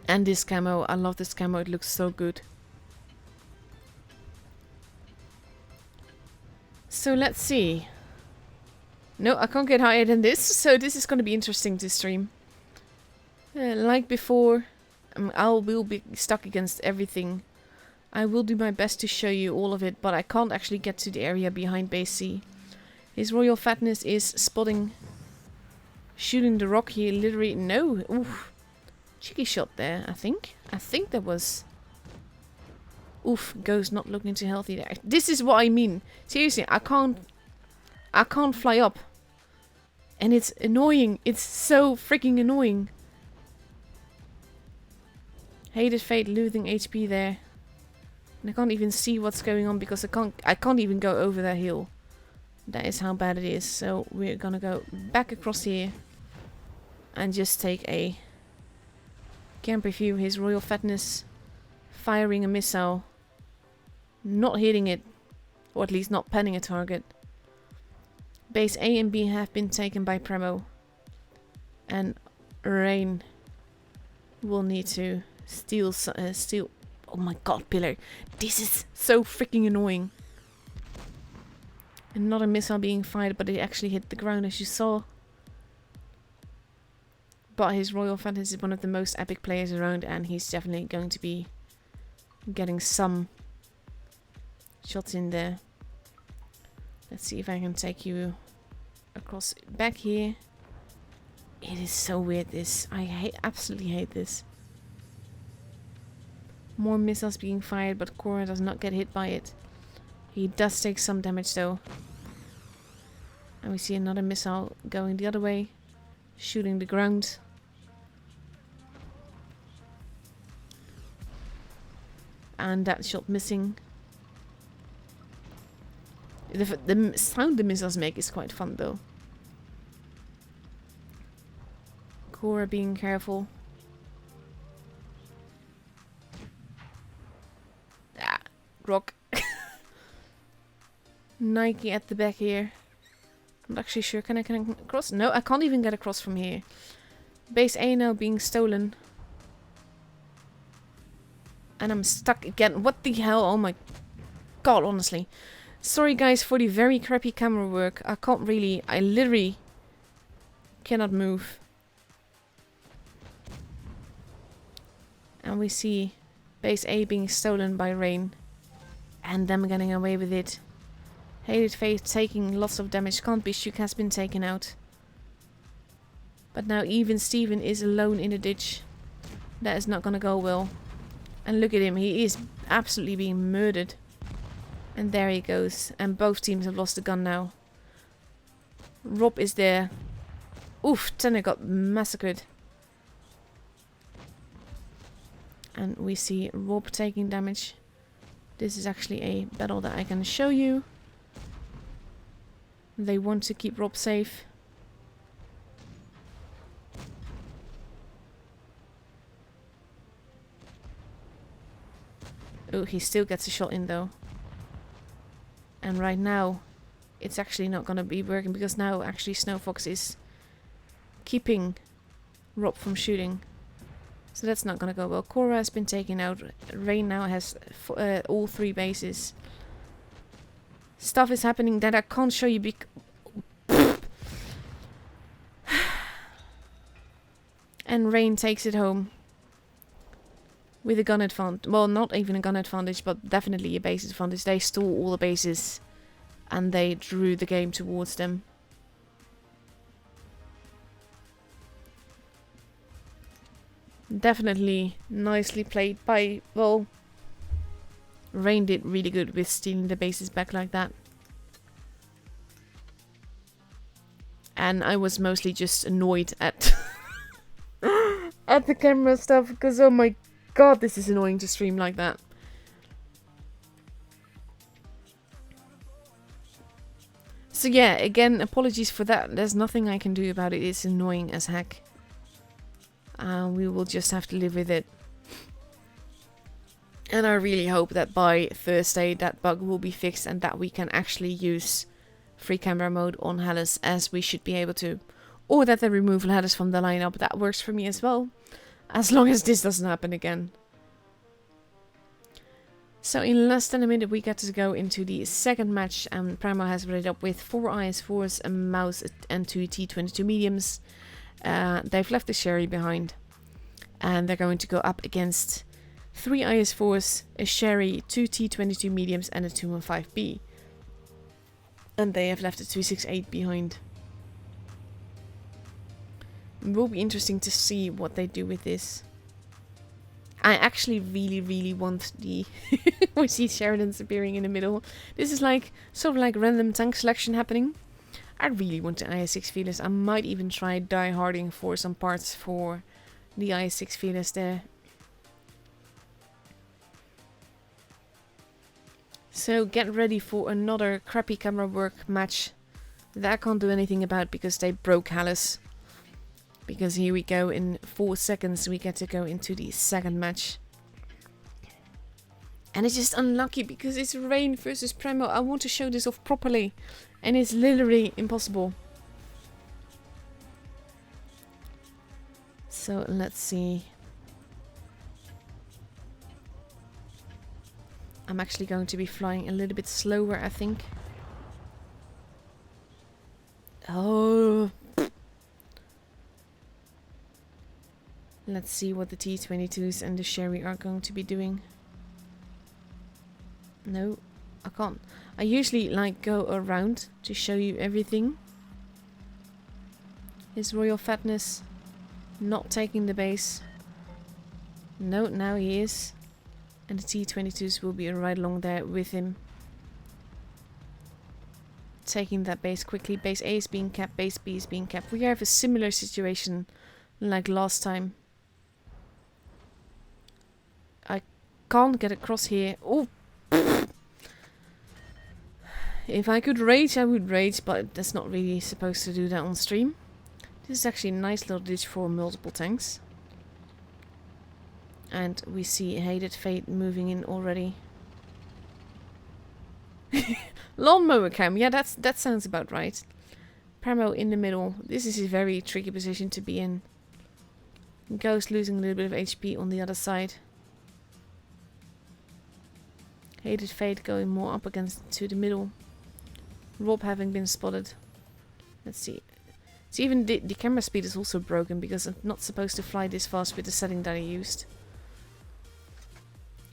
And this camo, I love this camo, it looks so good. So let's see. No, I can't get higher than this, so this is going to be interesting to stream. Like before, I will be stuck against everything. I will do my best to show you all of it, but I can't actually get to the area behind base C. His Royal Fatness is spotting, shooting the rock here, literally, no, oof. Cheeky shot there, I think. I think that was... Oof, Ghost not looking too healthy there. This is what I mean. Seriously, I can't fly up. And it's annoying. It's so freaking annoying. Hated Fate losing HP there. And I can't even see what's going on because I can't even go over that hill. That is how bad it is. So we're gonna go back across here. And just take a camper view. His Royal Fatness firing a missile. Not hitting it. Or at least not penning a target. Base A and B have been taken by Premo. And Rain will need to steal... Oh my god, Pillar. This is so freaking annoying. Another missile being fired, but it actually hit the ground as you saw. But his Royal Fantasy is one of the most epic players around, and he's definitely going to be getting some shots in there. Let's see if I can take you across back here. It is so weird, this. I absolutely hate this. More missiles being fired, but Korra does not get hit by it. He does take some damage though. And we see another missile going the other way, shooting the ground. And that shot missing. The sound the missiles make is quite fun though. Korra being careful. Rock. Nike at the back here. I'm not actually sure. Can I cross? No, I can't even get across from here. Base A now being stolen. And I'm stuck again. What the hell? Oh my god, honestly. Sorry guys for the very crappy camera work. I can't really... I literally cannot move. And we see base A being stolen by Rain. And them getting away with it. Hated Fate taking lots of damage. Can't be shook has been taken out. But now even Steven is alone in the ditch. That is not gonna go well. And look at him. He is absolutely being murdered. And there he goes. And both teams have lost the gun now. Rob is there. Oof, Tanner got massacred. And we see Rob taking damage. This is actually a battle that I can show you. They want to keep Rob safe. Oh, he still gets a shot in though. And right now, it's actually not going to be working because now actually Snowfox is keeping Rob from shooting. So that's not going to go well. Cora has been taken out. Rain now has all 3 bases. Stuff is happening that I can't show you and Rain takes it home. With a gun advantage. Well, not even a gun advantage, but definitely a base advantage. They stole all the bases. And they drew the game towards them. Definitely nicely played by... Well, Rain did really good with stealing the bases back like that. And I was mostly just annoyed at... at the camera stuff. Because, oh my god, this is annoying to stream like that. So yeah, again, apologies for that. There's nothing I can do about it. It's annoying as heck. We will just have to live with it. And I really hope that by Thursday that bug will be fixed and that we can actually use free camera mode on Hellas, as we should be able to. Or that they remove Hellas from the lineup. That works for me as well. As long as this doesn't happen again. So in less than a minute we get to go into the second match, and Primo has read up with 4 IS-4s, a mouse and 2 T-22 mediums. They've left the Sherry behind. And they're going to go up against 3 IS-4s, a Sherry, 2 T-22 mediums and a 215B. And they have left a 268 behind. It will be interesting to see what they do with this. I actually really want the... we see Sheridan's appearing in the middle. This is like, sort of like random tank selection happening. I really want the IS-6 feelers. I might even try die-harding for some parts for the IS-6 feelers there. So get ready for another crappy camera work match that I can't do anything about because they broke Hellas. Because here we go, in 4 seconds we get to go into the second match. And it's just unlucky because it's Rain versus Primo. I want to show this off properly. And it's literally impossible. So let's see. I'm actually going to be flying a little bit slower, I think. Oh... Let's see what the T-22s and the Sherry are going to be doing. No, I can't. I usually like go around to show you everything. His Royal Fatness not taking the base. No, now he is. And the T-22s will be right along there with him. Taking that base quickly. Base A is being kept, base B is being kept. We have a similar situation like last time. Can't get across here. Oh, if I could rage, I would rage, but that's not really supposed to do that on stream. This is actually a nice little ditch for multiple tanks. And we see Hated Fate moving in already. Lawnmower cam, yeah, that sounds about right. Pramo in the middle. This is a very tricky position to be in. Ghost losing a little bit of HP on the other side. Hated Fate going more up against to the middle. Rob having been spotted. Let's see. So even the camera speed is also broken because I'm not supposed to fly this fast with the setting that I used.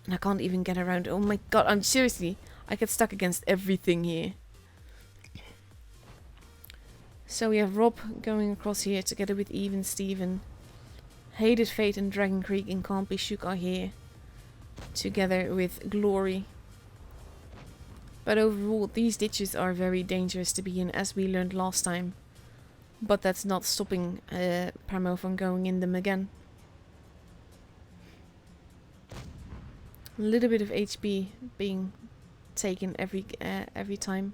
And I can't even get around. Oh my god, I'm seriously, I get stuck against everything here. So we have Rob going across here together with Even Steven. Hated Fate and Dragon Creek and Can't Be Shook are here. Together with Glory. But overall, these ditches are very dangerous to be in, as we learned last time. But that's not stopping Pramo from going in them again. A little bit of HP being taken every time.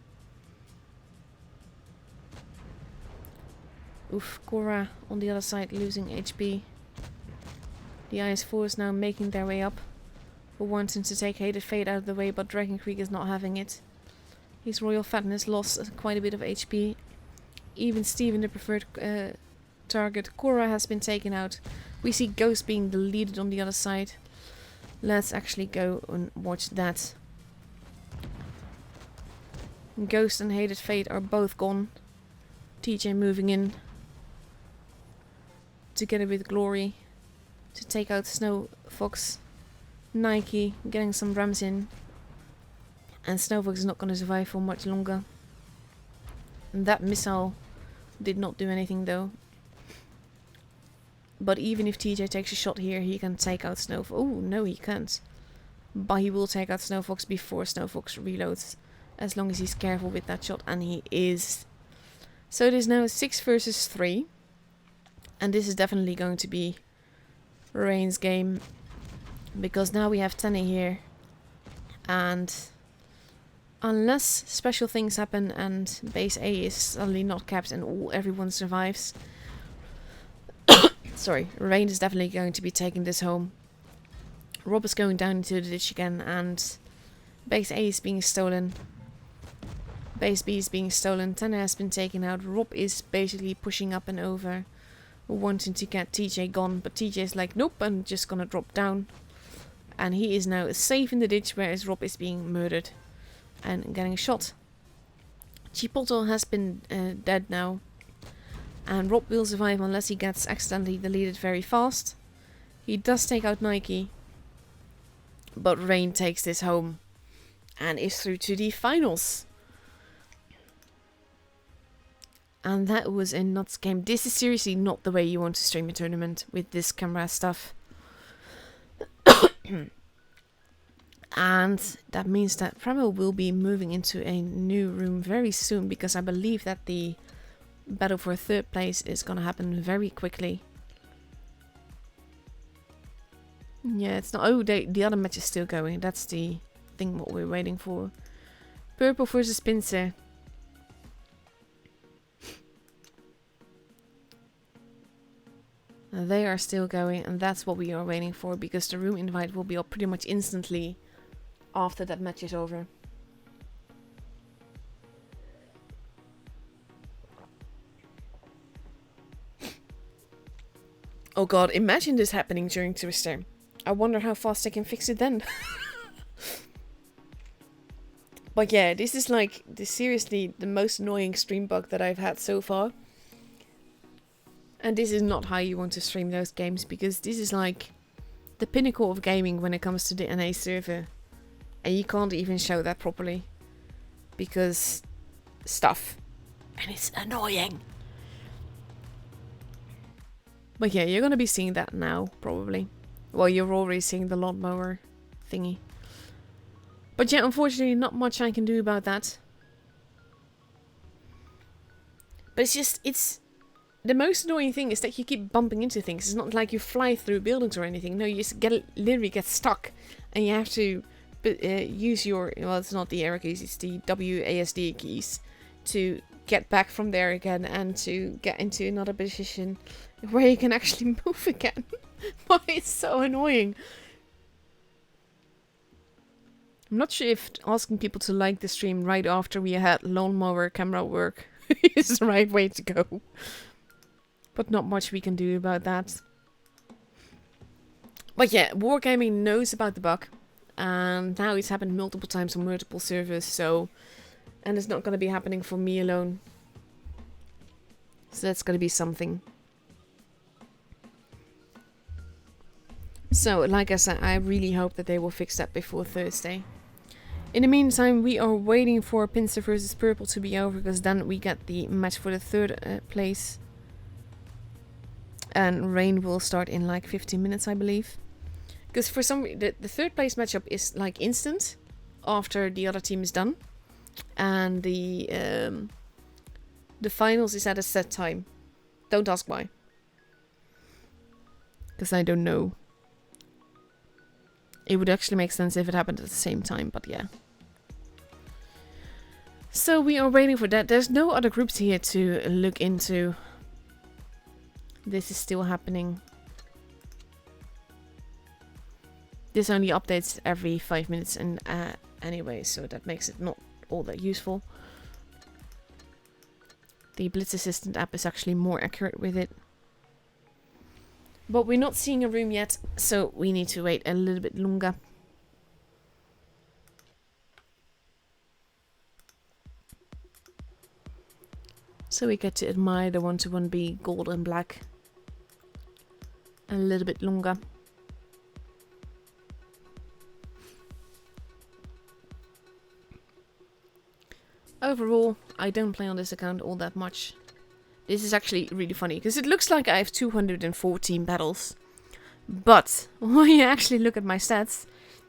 Oof, Cora on the other side losing HP. The IS-4 is now making their way up. We're wanting to take Hated Fate out of the way, but Dragon Creek is not having it. His Royal Fatness lost quite a bit of HP. Even Steven, the preferred target. Cora has been taken out. We see Ghost being deleted on the other side. Let's actually go and watch that. Ghost and Hated Fate are both gone. TJ moving in. Together with Glory. To take out Snow Fox. Nike getting some rams in. And Snow Fox is not going to survive for much longer. And that missile did not do anything though. But even if TJ takes a shot here, he can take out Snow Fox. Oh, no, he can't. But he will take out Snow Fox before Snow Fox reloads. As long as he's careful with that shot. And he is. So it is now 6 versus 3. And this is definitely going to be Rain's game. Because now we have Tenny here. And unless special things happen and base A is suddenly not capped and everyone survives. Sorry, Rain is definitely going to be taking this home. Rob is going down into the ditch again and base A is being stolen. Base B is being stolen. Tenny has been taken out. Rob is basically pushing up and over, wanting to get TJ gone, but TJ is like, nope, I'm just gonna drop down. And he is now safe in the ditch, whereas Rob is being murdered and getting shot. Chipotle has been dead now. And Rob will survive unless he gets accidentally deleted very fast. He does take out Nike. But Rain takes this home. And is through to the finals. And that was a nuts game. This is seriously not the way you want to stream a tournament with this camera stuff. And that means that Pramo will be moving into a new room very soon, because I believe that the battle for 3rd place is gonna happen very quickly. Yeah, it's not. Oh, the other match is still going. That's the thing what we're waiting for. Purple versus Pincer. They are still going, and that's what we are waiting for, because the room invite will be up pretty much instantly after that match is over. Oh god, imagine this happening during Twister. I wonder how fast I can fix it then. But yeah, this is like seriously the most annoying stream bug that I've had so far. And this is not how you want to stream those games, because this is like the pinnacle of gaming when it comes to the NA server. And you can't even show that properly. Because stuff. And it's annoying. But yeah, you're gonna be seeing that now, probably. Well, you're already seeing the lawnmower thingy. But yeah, unfortunately, not much I can do about that. But it's just, it's... The most annoying thing is that you keep bumping into things. It's not like you fly through buildings or anything. No, you just literally get stuck. And you have to use your... Well, it's not the arrow keys, it's the WASD keys. To get back from there again and to get into another position where you can actually move again. Why it's so annoying. I'm not sure if asking people to like the stream right after we had lawnmower camera work is the right way to go. But not much we can do about that. But yeah, Wargaming knows about the bug. And now it's happened multiple times on multiple servers, so... And it's not going to be happening for me alone. So that's going to be something. So, like I said, I really hope that they will fix that before Thursday. In the meantime, we are waiting for Pincer versus Purple to be over, because then we get the match for the third place. And Rain will start in like 15 minutes, I believe. Because for some reason, the third place matchup is like instant after the other team is done. And the finals is at a set time. Don't ask why. Because I don't know. It would actually make sense if it happened at the same time, but yeah. So we are waiting for that. There's no other groups here to look into. This is still happening. This only updates every 5 minutes and anyway, so that makes it not all that useful. The Blitz Assistant app is actually more accurate with it. But we're not seeing a room yet, so we need to wait a little bit longer. So we get to admire the 1-to-1B gold and black a little bit longer. Overall, I don't play on this account all that much. This is actually really funny, because it looks like I have 214 battles. But when you actually look at my stats,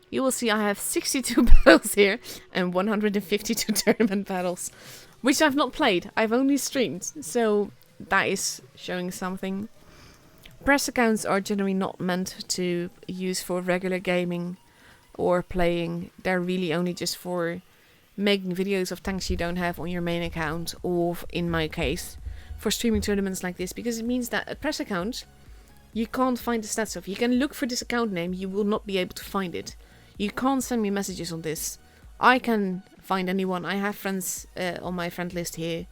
you will see I have 62 battles here and 152 tournament battles. Which I've not played, I've only streamed. So that is showing something. Press accounts are generally not meant to use for regular gaming or playing. They're really only just for making videos of tanks you don't have on your main account, or in my case, for streaming tournaments like this, because it means that a press account, you can't find the stats of. You can look for this account name, you will not be able to find it. You can't send me messages on this. I can find anyone. I have friends on my friend list here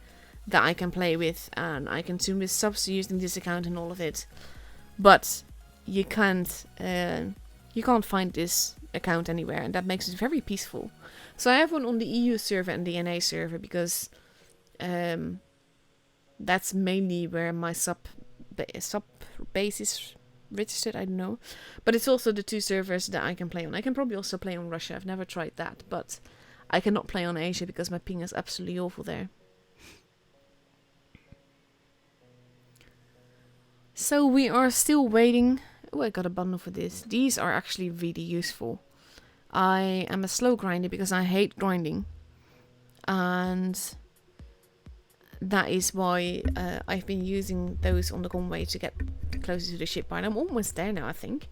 that I can play with, and I can tune with subs using this account and all of it. But you can't find this account anywhere, and that makes it very peaceful. So I have one on the EU server and the NA server, because that's mainly where my sub base is registered, I don't know. But it's also the two servers that I can play on. I can probably also play on Russia, I've never tried that, but I cannot play on Asia because my ping is absolutely awful there. So we are still waiting. Oh, I got a bundle for this. These are actually really useful. I am a slow grinder because I hate grinding. And that is why I've been using those on the Conway to get closer to the ship. And I'm almost there now, I think.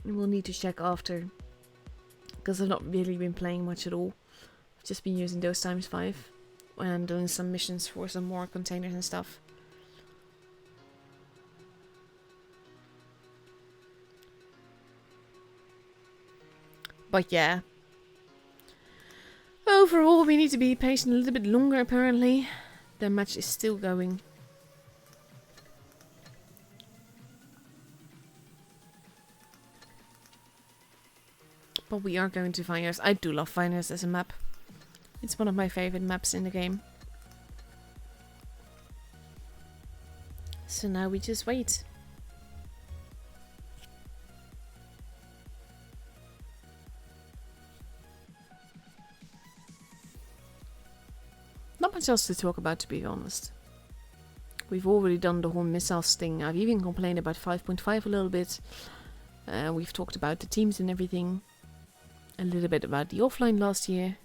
We'll need to check after, because I've not really been playing much at all. I've just been using those ×5 and doing some missions for some more containers and stuff. But yeah, overall we need to be patient a little bit longer apparently. The match is still going. But we are going to Vineyards. I do love Vineyards as a map. It's one of my favorite maps in the game. So now we just wait. Not much else to talk about, to be honest. We've already done the whole missiles thing. I've even complained about 5.5 a little bit. We've talked about the teams and everything. A little bit about the offline last year.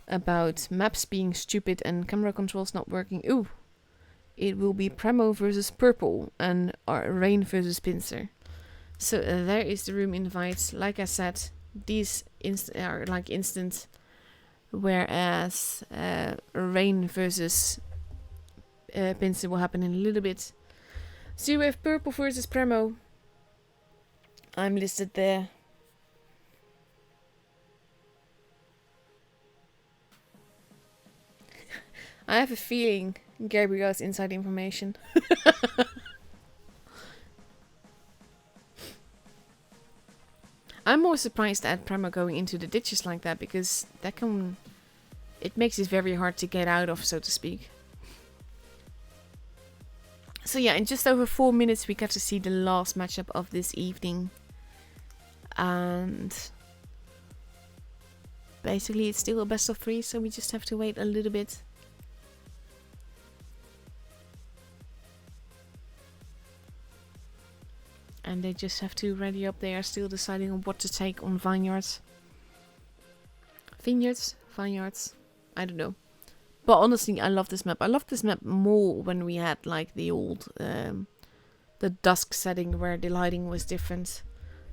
About maps being stupid and camera controls not working. Ooh! It will be Premo versus Purple and Rain versus Pincer. So there is the room invites. Like I said, these are like instant. Whereas Rain versus Pincer will happen in a little bit. So we have Purple versus Premo. I'm listed there. I have a feeling Gabriel's inside information. I'm more surprised at Prema going into the ditches like that, because that can... It makes it very hard to get out of, so to speak. So yeah, in just over 4 minutes we get to see the last matchup of this evening. And... basically it's still a best of 3, so we just have to wait a little bit. And they just have to ready up. They are still deciding on what to take on vineyards. Vineyards? I don't know. But honestly, I love this map. I love this map more when we had like the old, the dusk setting where the lighting was different.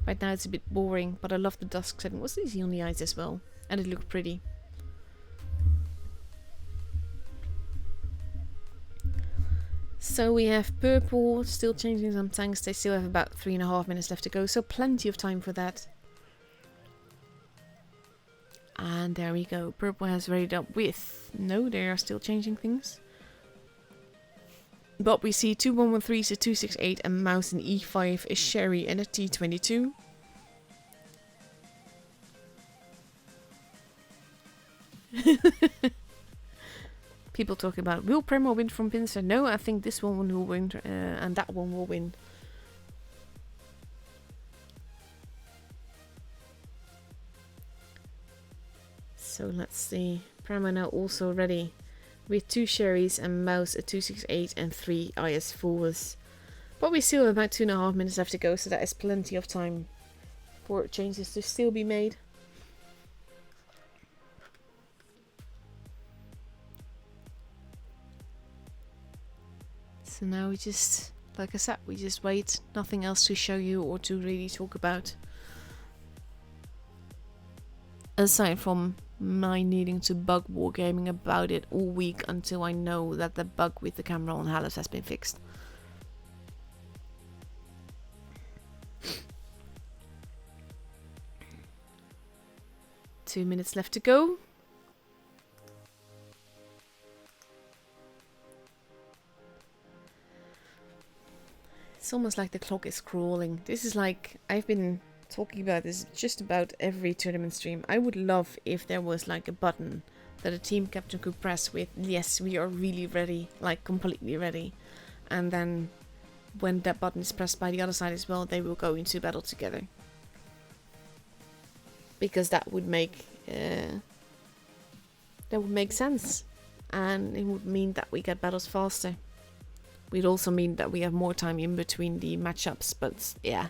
Right now it's a bit boring, but I love the dusk setting. It was easy on the eyes as well. And it looked pretty. So we have purple still changing some tanks. They still have about 3.5 minutes left to go, so plenty of time for that. And there we go. Purple has readied up with... No, they are still changing things. But we see 2 113s, a 268, a mouse, an E5, a sherry, and a T22. People talking about, will Prema win from Pincer? No, I think this one will win, and that one will win. So let's see. Prema now also ready with 2 sherries, a mouse, a 268, and 3 IS4s. But we still have about 2.5 minutes left to go, so that is plenty of time for changes to still be made. So now we just, like I said, we just wait. Nothing else to show you or to really talk about. Aside from my needing to bug wargaming about it all week until I know that the bug with the camera on Hallis has been fixed. Two minutes left to go. It's almost like the clock is crawling. This is like, I've been talking about this just about every tournament stream. I would love if there was like a button that a team captain could press with, yes, we are really ready, like completely ready. And then when that button is pressed by the other side as well, they will go into battle together. Because that would make sense. And it would mean that we get battles faster. We'd also mean that we have more time in between the matchups, but yeah.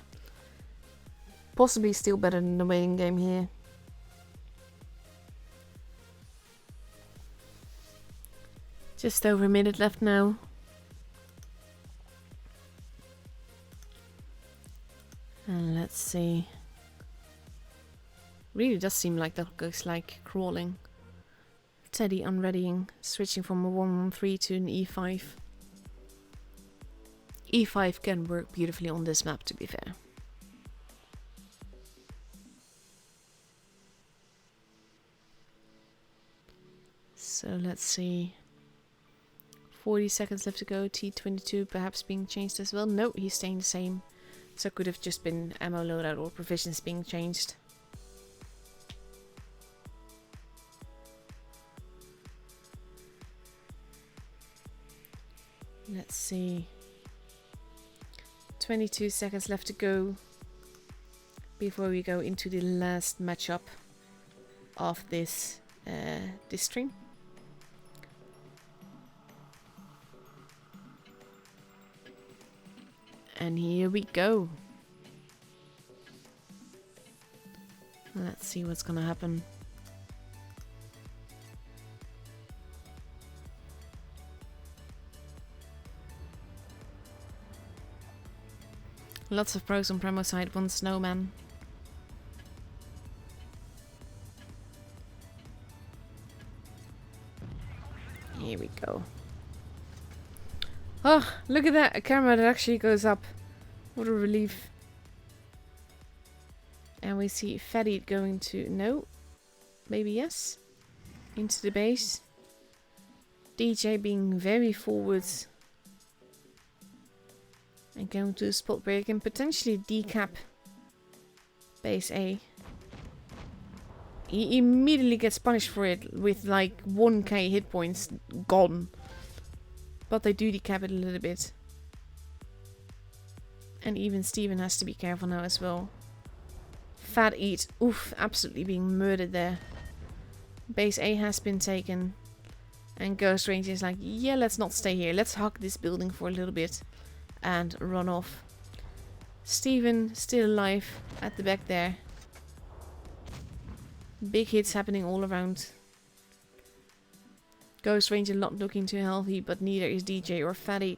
Possibly still better than the waiting game here. Just over a minute left now. And let's see. Really does seem like that goes like crawling. Teddy unreadying, switching from a 113 to an E5. E5 can work beautifully on this map, to be fair. So let's see. 40 seconds left to go. T22 perhaps being changed as well. No, he's staying the same. So it could have just been ammo loadout or provisions being changed. Let's see. 22 seconds left to go before we go into the last matchup of this stream. And here we go. Let's see what's gonna happen. Lots of pros on Premo side, 1 snowman. Here we go. Oh, look at that! A camera that actually goes up. What a relief. And we see Fatty going to... No. Maybe yes. Into the base. DJ being very forward. And going to spot break and potentially decap base A. He immediately gets punished for it with like 1k hit points gone. But they do decap it a little bit. And even Steven has to be careful now as well. Fat Eat. Oof, absolutely being murdered there. Base A has been taken. And Ghost Ranger is like, yeah, let's not stay here. Let's hug this building for a little bit. And run off. Steven still alive at the back there. Big hits happening all around. Ghost Ranger not looking too healthy, but neither is DJ or Fatty.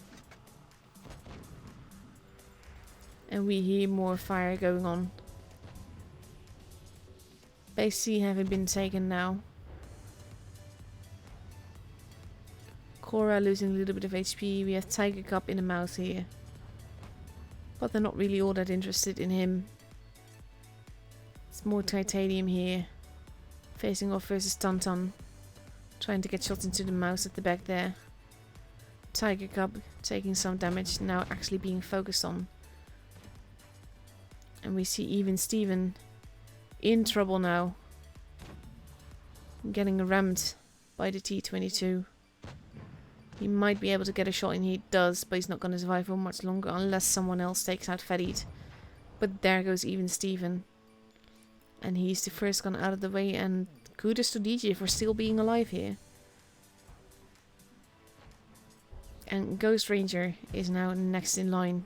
And we hear more fire going on. Base C having been taken now. Cora losing a little bit of HP. We have Tiger Cup in the mouth here. But they're not really all that interested in him. It's more Titanium here. Facing off versus Tantan. Trying to get shots into the mouse at the back there. Tiger Cup taking some damage. Now actually being focused on. And we see even Steven in trouble now. Getting rammed by the T-22. He might be able to get a shot in. He does, but he's not going to survive for much longer unless someone else takes out Fadid. But there goes even Steven. And he's the first one out of the way, and kudos to DJ for still being alive here. And Ghost Ranger is now next in line.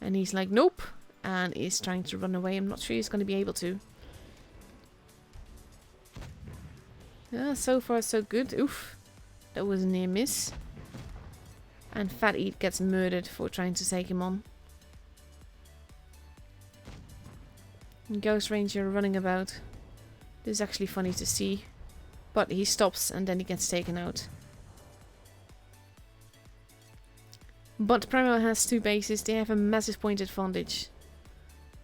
And he's like, nope. And is trying to run away. I'm not sure he's going to be able to. Yeah, so far so good. Oof. That was a near miss. And Fat Eat gets murdered for trying to take him on. And Ghost Ranger running about. This is actually funny to see. But he stops and then he gets taken out. But Primo has 2 bases. They have a massive point advantage.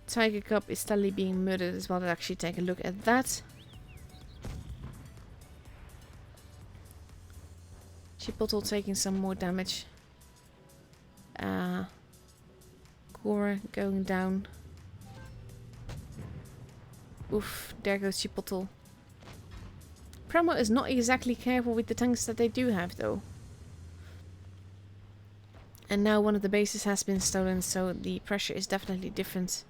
Tiger Cup is steadily being murdered as well. Let's actually take a look at that. Chipotle taking some more damage. Cora going down. Oof, there goes Chipotle. Primo is not exactly careful with the tanks that they do have though. And now one of the bases has been stolen, so the pressure is definitely different.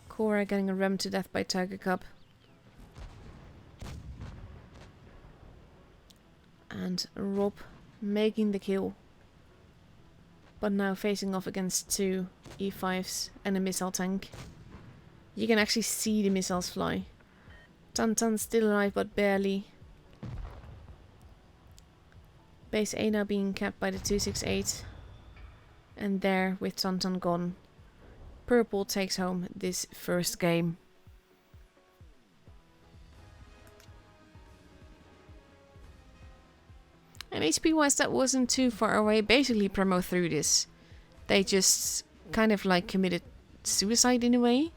Cora getting rammed to death by Tiger Cup. And Rob making the kill. But now facing off against 2 E5s and a missile tank. You can actually see the missiles fly. Tantan's still alive but barely. Base A now being capped by the 268. And there, with Tantan gone, Purple takes home this first game. And HP wise, that wasn't too far away. Basically, Primo threw this. They just kind of like committed suicide in a way.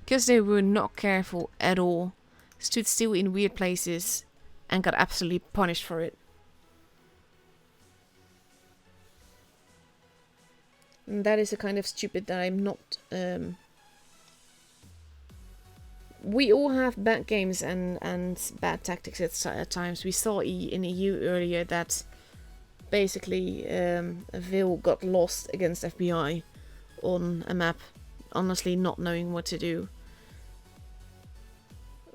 Because they were not careful at all. Stood still in weird places. And got absolutely punished for it. And that is a kind of stupid that I'm not... We all have bad games and bad tactics at times. We saw in EU earlier that basically Vil got lost against FBI on a map, honestly not knowing what to do.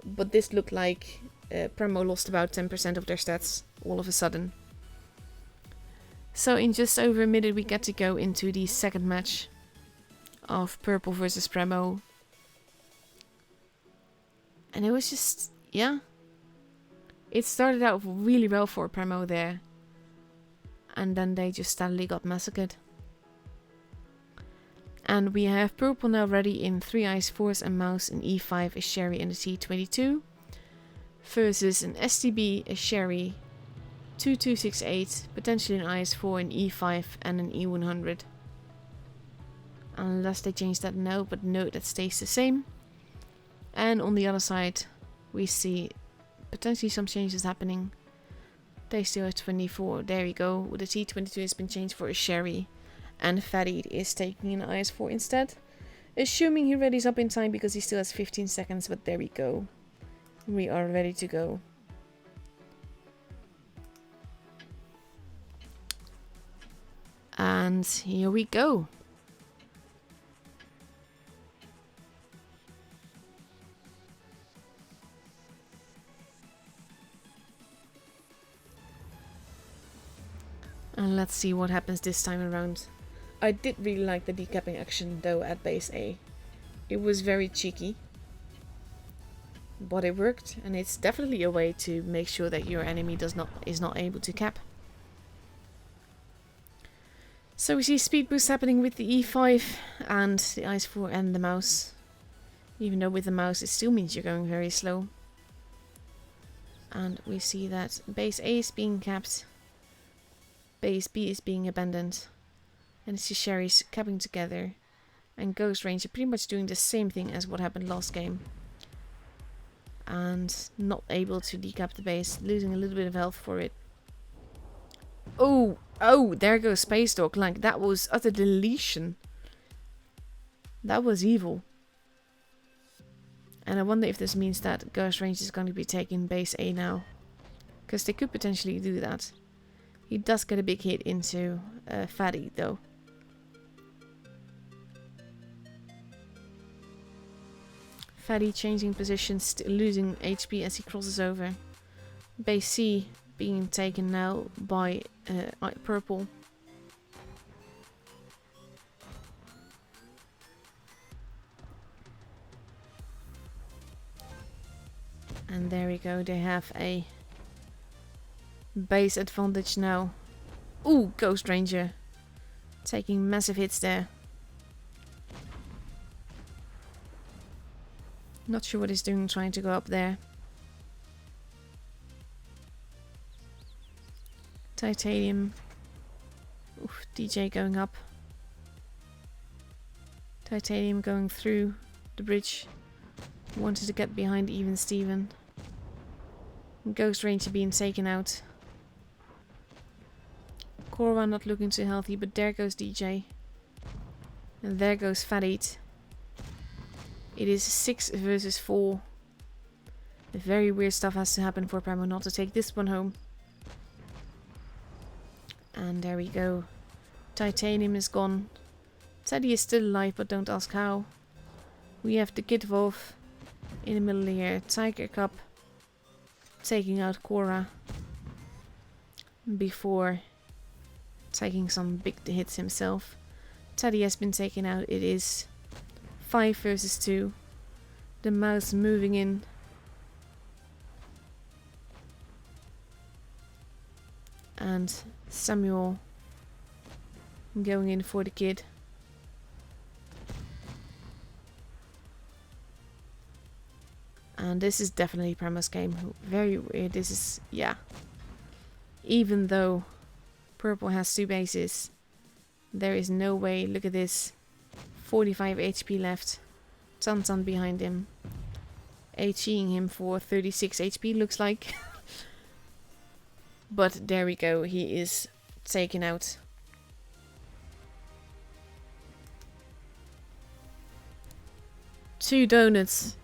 But this looked like Primo lost about 10% of their stats all of a sudden. So in just over a minute we get to go into the second match of Purple versus Primo. And it was just, yeah. It started out really well for Primo there. And then they just steadily got massacred. And we have Purple now ready in 3 Ice Force and Mouse, an E5, a Sherry and a T22. Versus an STB, a Sherry, 2268, potentially an IS4, an E5 and an E100. Unless they change that now, but no, that stays the same. And on the other side, we see potentially some changes happening. They still have 24. There we go. The T22 has been changed for a Sherry. And Fatty is taking an IS-4 instead. Assuming he readies up in time because he still has 15 seconds. But there we go. We are ready to go. And here we go. And let's see what happens this time around. I did really like the decapping action though at base A. It was very cheeky. But it worked, and it's definitely a way to make sure that your enemy is not able to cap. So we see speed boost happening with the E5 and the IS-4 and the mouse. Even though with the mouse it still means you're going very slow. And we see that base A is being capped. Base B is being abandoned. And it's the Sherries capping together. And Ghost Ranger pretty much doing the same thing as what happened last game. And not able to decap the base. Losing a little bit of health for it. Oh, there goes Space Dog. Like, that was utter deletion. That was evil. And I wonder if this means that Ghost Ranger is going to be taking base A now. Because they could potentially do that. He does get a big hit into Fatty, though. Fatty changing positions, losing HP as he crosses over. Base C being taken now by Purple. And there we go, they have a base advantage now. Ooh, Ghost Ranger. Taking massive hits there. Not sure what he's doing trying to go up there. Titanium. Oof, DJ going up. Titanium going through the bridge. Wanted to get behind even Steven. Ghost Ranger being taken out. Korra not looking too healthy, but there goes DJ. And there goes Fat Eat. It is 6 versus 4. Very weird stuff has to happen for Primo not to take this one home. And there we go. Titanium is gone. Teddy is still alive, but don't ask how. We have the Kid Wolf in the middle here. Tiger Cup taking out Korra before taking some big hits himself. Teddy has been taken out. It is 5 versus 2. The mouse moving in. And Samuel going in for the kid. And this is definitely Primo's game. Very weird. This is, yeah. Even though Purple has 2 bases, there is no way. Look at this. 45 HP left. Tantan behind him. HEing him for 36 HP, looks like. But there we go. He is taken out. Two donuts.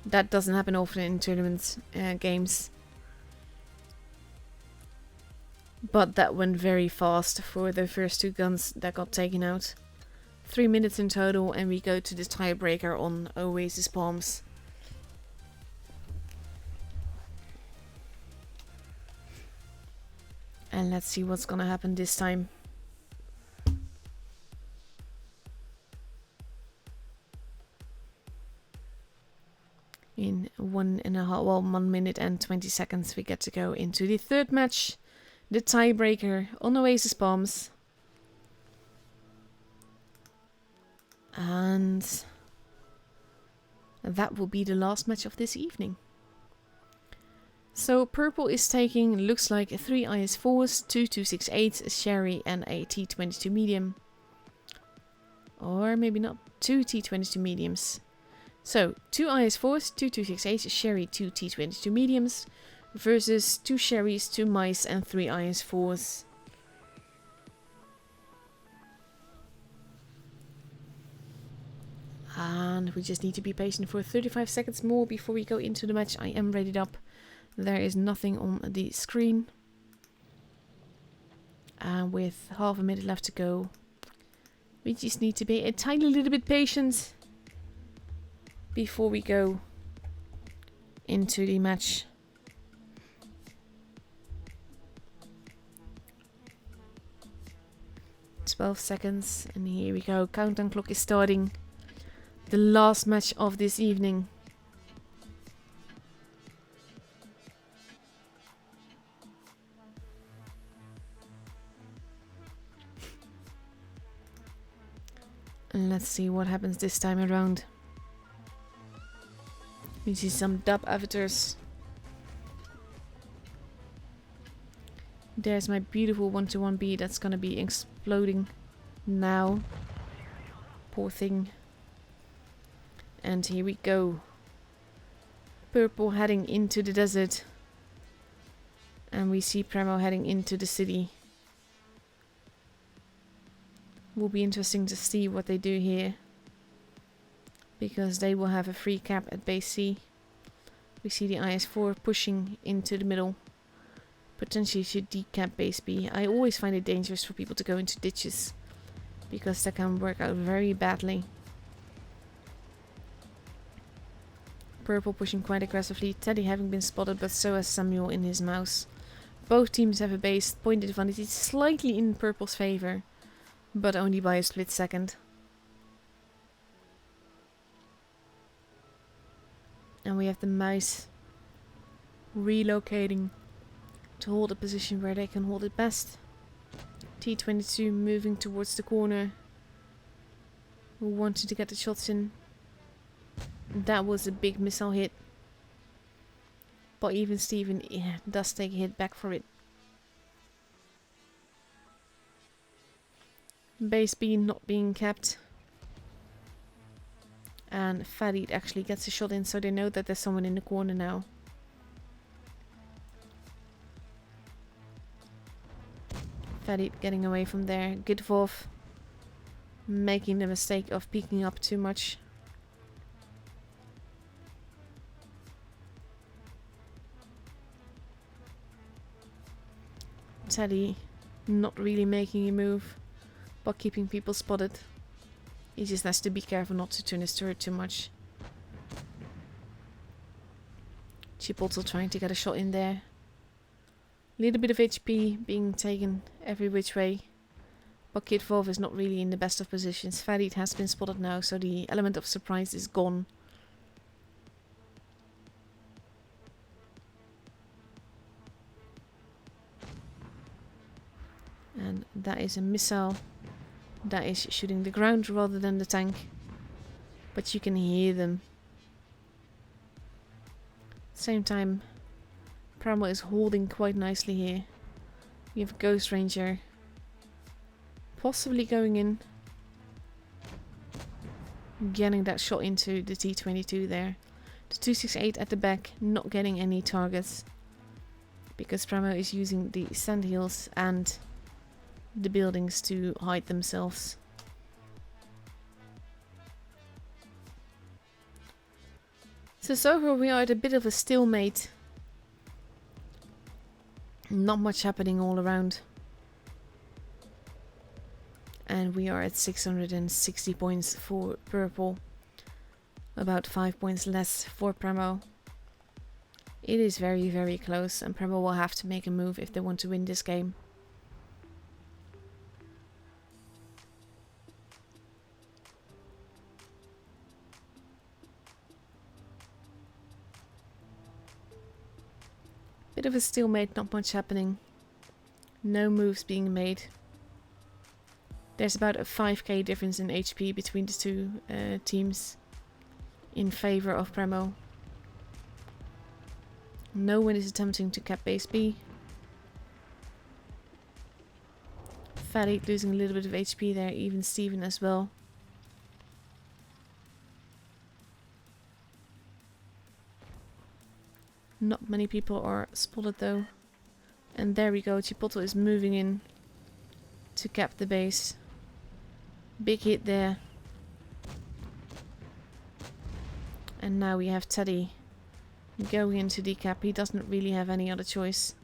That doesn't happen often in tournament games. But that went very fast for the first 2 guns that got taken out. 3 minutes in total, and we go to the tiebreaker on Oasis Palms. And let's see what's gonna happen this time. In 1 minute and 20 seconds we get to go into the 3rd match. The tiebreaker on Oasis Palms. And that will be the last match of this evening. So Purple is taking, looks like 3 IS-4s, 2 268s, a Sherry and a T22 medium. Or maybe not, 2 T22 mediums. So, 2 IS-4s, 2 268s, Sherry, 2 T-22 mediums, versus 2 Sherrys, 2 mice, and 3 IS-4s. And we just need to be patient for 35 seconds more before we go into the match. I am readied up. There is nothing on the screen. And with half a minute left to go, we just need to be a tiny little bit patient before we go into the match. "12 seconds, and here we go. Countdown clock is starting. The last match of this evening. And let's see what happens this time around. We see some dub avatars. There's my beautiful 121B that's gonna be exploding now. Poor thing. And here we go. Purple heading into the desert. And we see Premo heading into the city. Will be interesting to see what they do here, because they will have a free cap at base C. We see the IS-4 pushing into the middle, potentially to decap base B. I always find it dangerous for people to go into ditches, because that can work out very badly. Purple pushing quite aggressively, Teddy having been spotted, but so has Samuel in his mouse. Both teams have a base point advantage. It's slightly in Purple's favor, but only by a split second. And we have the mice relocating to hold a position where they can hold it best. T-22 moving towards the corner, wanting to get the shots in. That was a big missile hit, but even Steven does take a hit back for it. Base B not being kept, and Farid actually gets a shot in, so they know that there's someone in the corner now. Farid getting away from there. Gidvov making the mistake of peeking up too much. Teddy not really making a move, but keeping people spotted. He just has to be careful not to turn his turret too much. Chipotle trying to get a shot in there. Little bit of HP being taken every which way, but Kidvov is not really in the best of positions. Farid has been spotted now, so the element of surprise is gone. And that is a missile that is shooting the ground rather than the tank, but you can hear them. Same time, Primal is holding quite nicely here. We have Ghost Ranger possibly going in, getting that shot into the T-22 there. The 268 at the back not getting any targets, because Primal is using the sandhills and the buildings to hide themselves. So far we are at a bit of a stalemate. Not much happening all around. And we are at 660 points for Purple. About 5 points less for Premo. It is very, very close, and Premo will have to make a move if they want to win this game. Bit of a stalemate, not much happening. No moves being made. There's about a 5k difference in HP between the two teams in favor of Premo. No one is attempting to cap base B. Farid losing a little bit of HP there, even Steven as well. Not many people are spotted though. And there we go, Chipotle is moving in to cap the base. Big hit there. And now we have Teddy going into decap. He doesn't really have any other choice.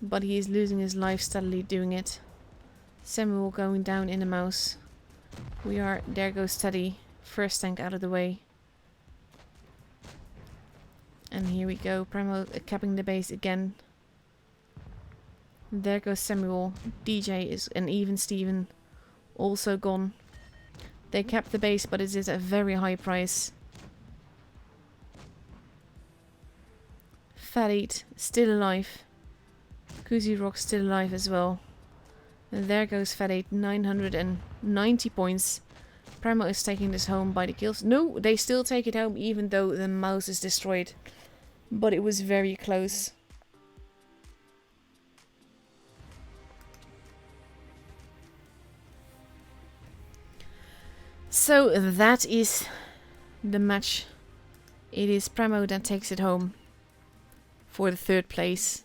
But he is losing his life steadily doing it. Samuel going down in a mouse. There goes Teddy. First tank out of the way. And here we go, Primo capping the base again. There goes Samuel. DJ is, and even Steven also gone. They capped the base, but it is a very high price. Farid still alive. Kuzi Rock still alive as well. And there goes Farid, 990 points. Primo is taking this home by the kills. No, they still take it home even though the mouse is destroyed. But it was very close. So that is the match. It is Primo that takes it home for the 3rd place.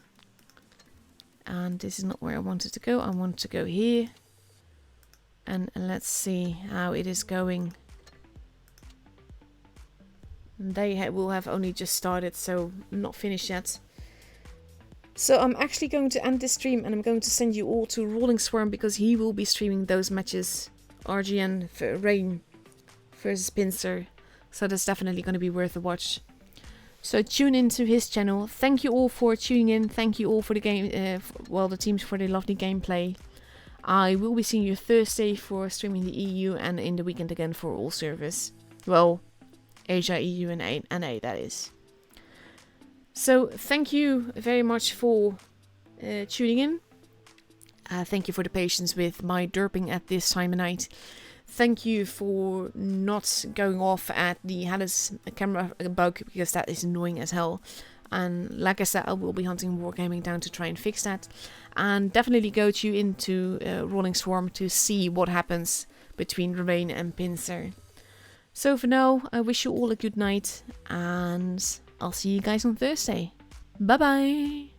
And this is not where I wanted to go. I want to go here. And let's see how it is going. They will have only just started, so not finished yet. So I'm actually going to end this stream and I'm going to send you all to Rolling Swarm because he will be streaming those matches. RGN for Rain versus Pincer. So that's definitely going to be worth a watch. So tune into his channel. Thank you all for tuning in. Thank you all for the game, the teams for the lovely gameplay. I will be seeing you Thursday for streaming the EU and in the weekend again for all servers. Well, Asia, EU and NA that is. So thank you very much for tuning in. Thank you for the patience with my derping at this time of night. Thank you for not going off at the Hades camera bug because that is annoying as hell. And like I said, I will be hunting Wargaming down to try and fix that. And definitely go into Rolling Swarm to see what happens between Rain and Pincer. So for now, I wish you all a good night and I'll see you guys on Thursday. Bye bye!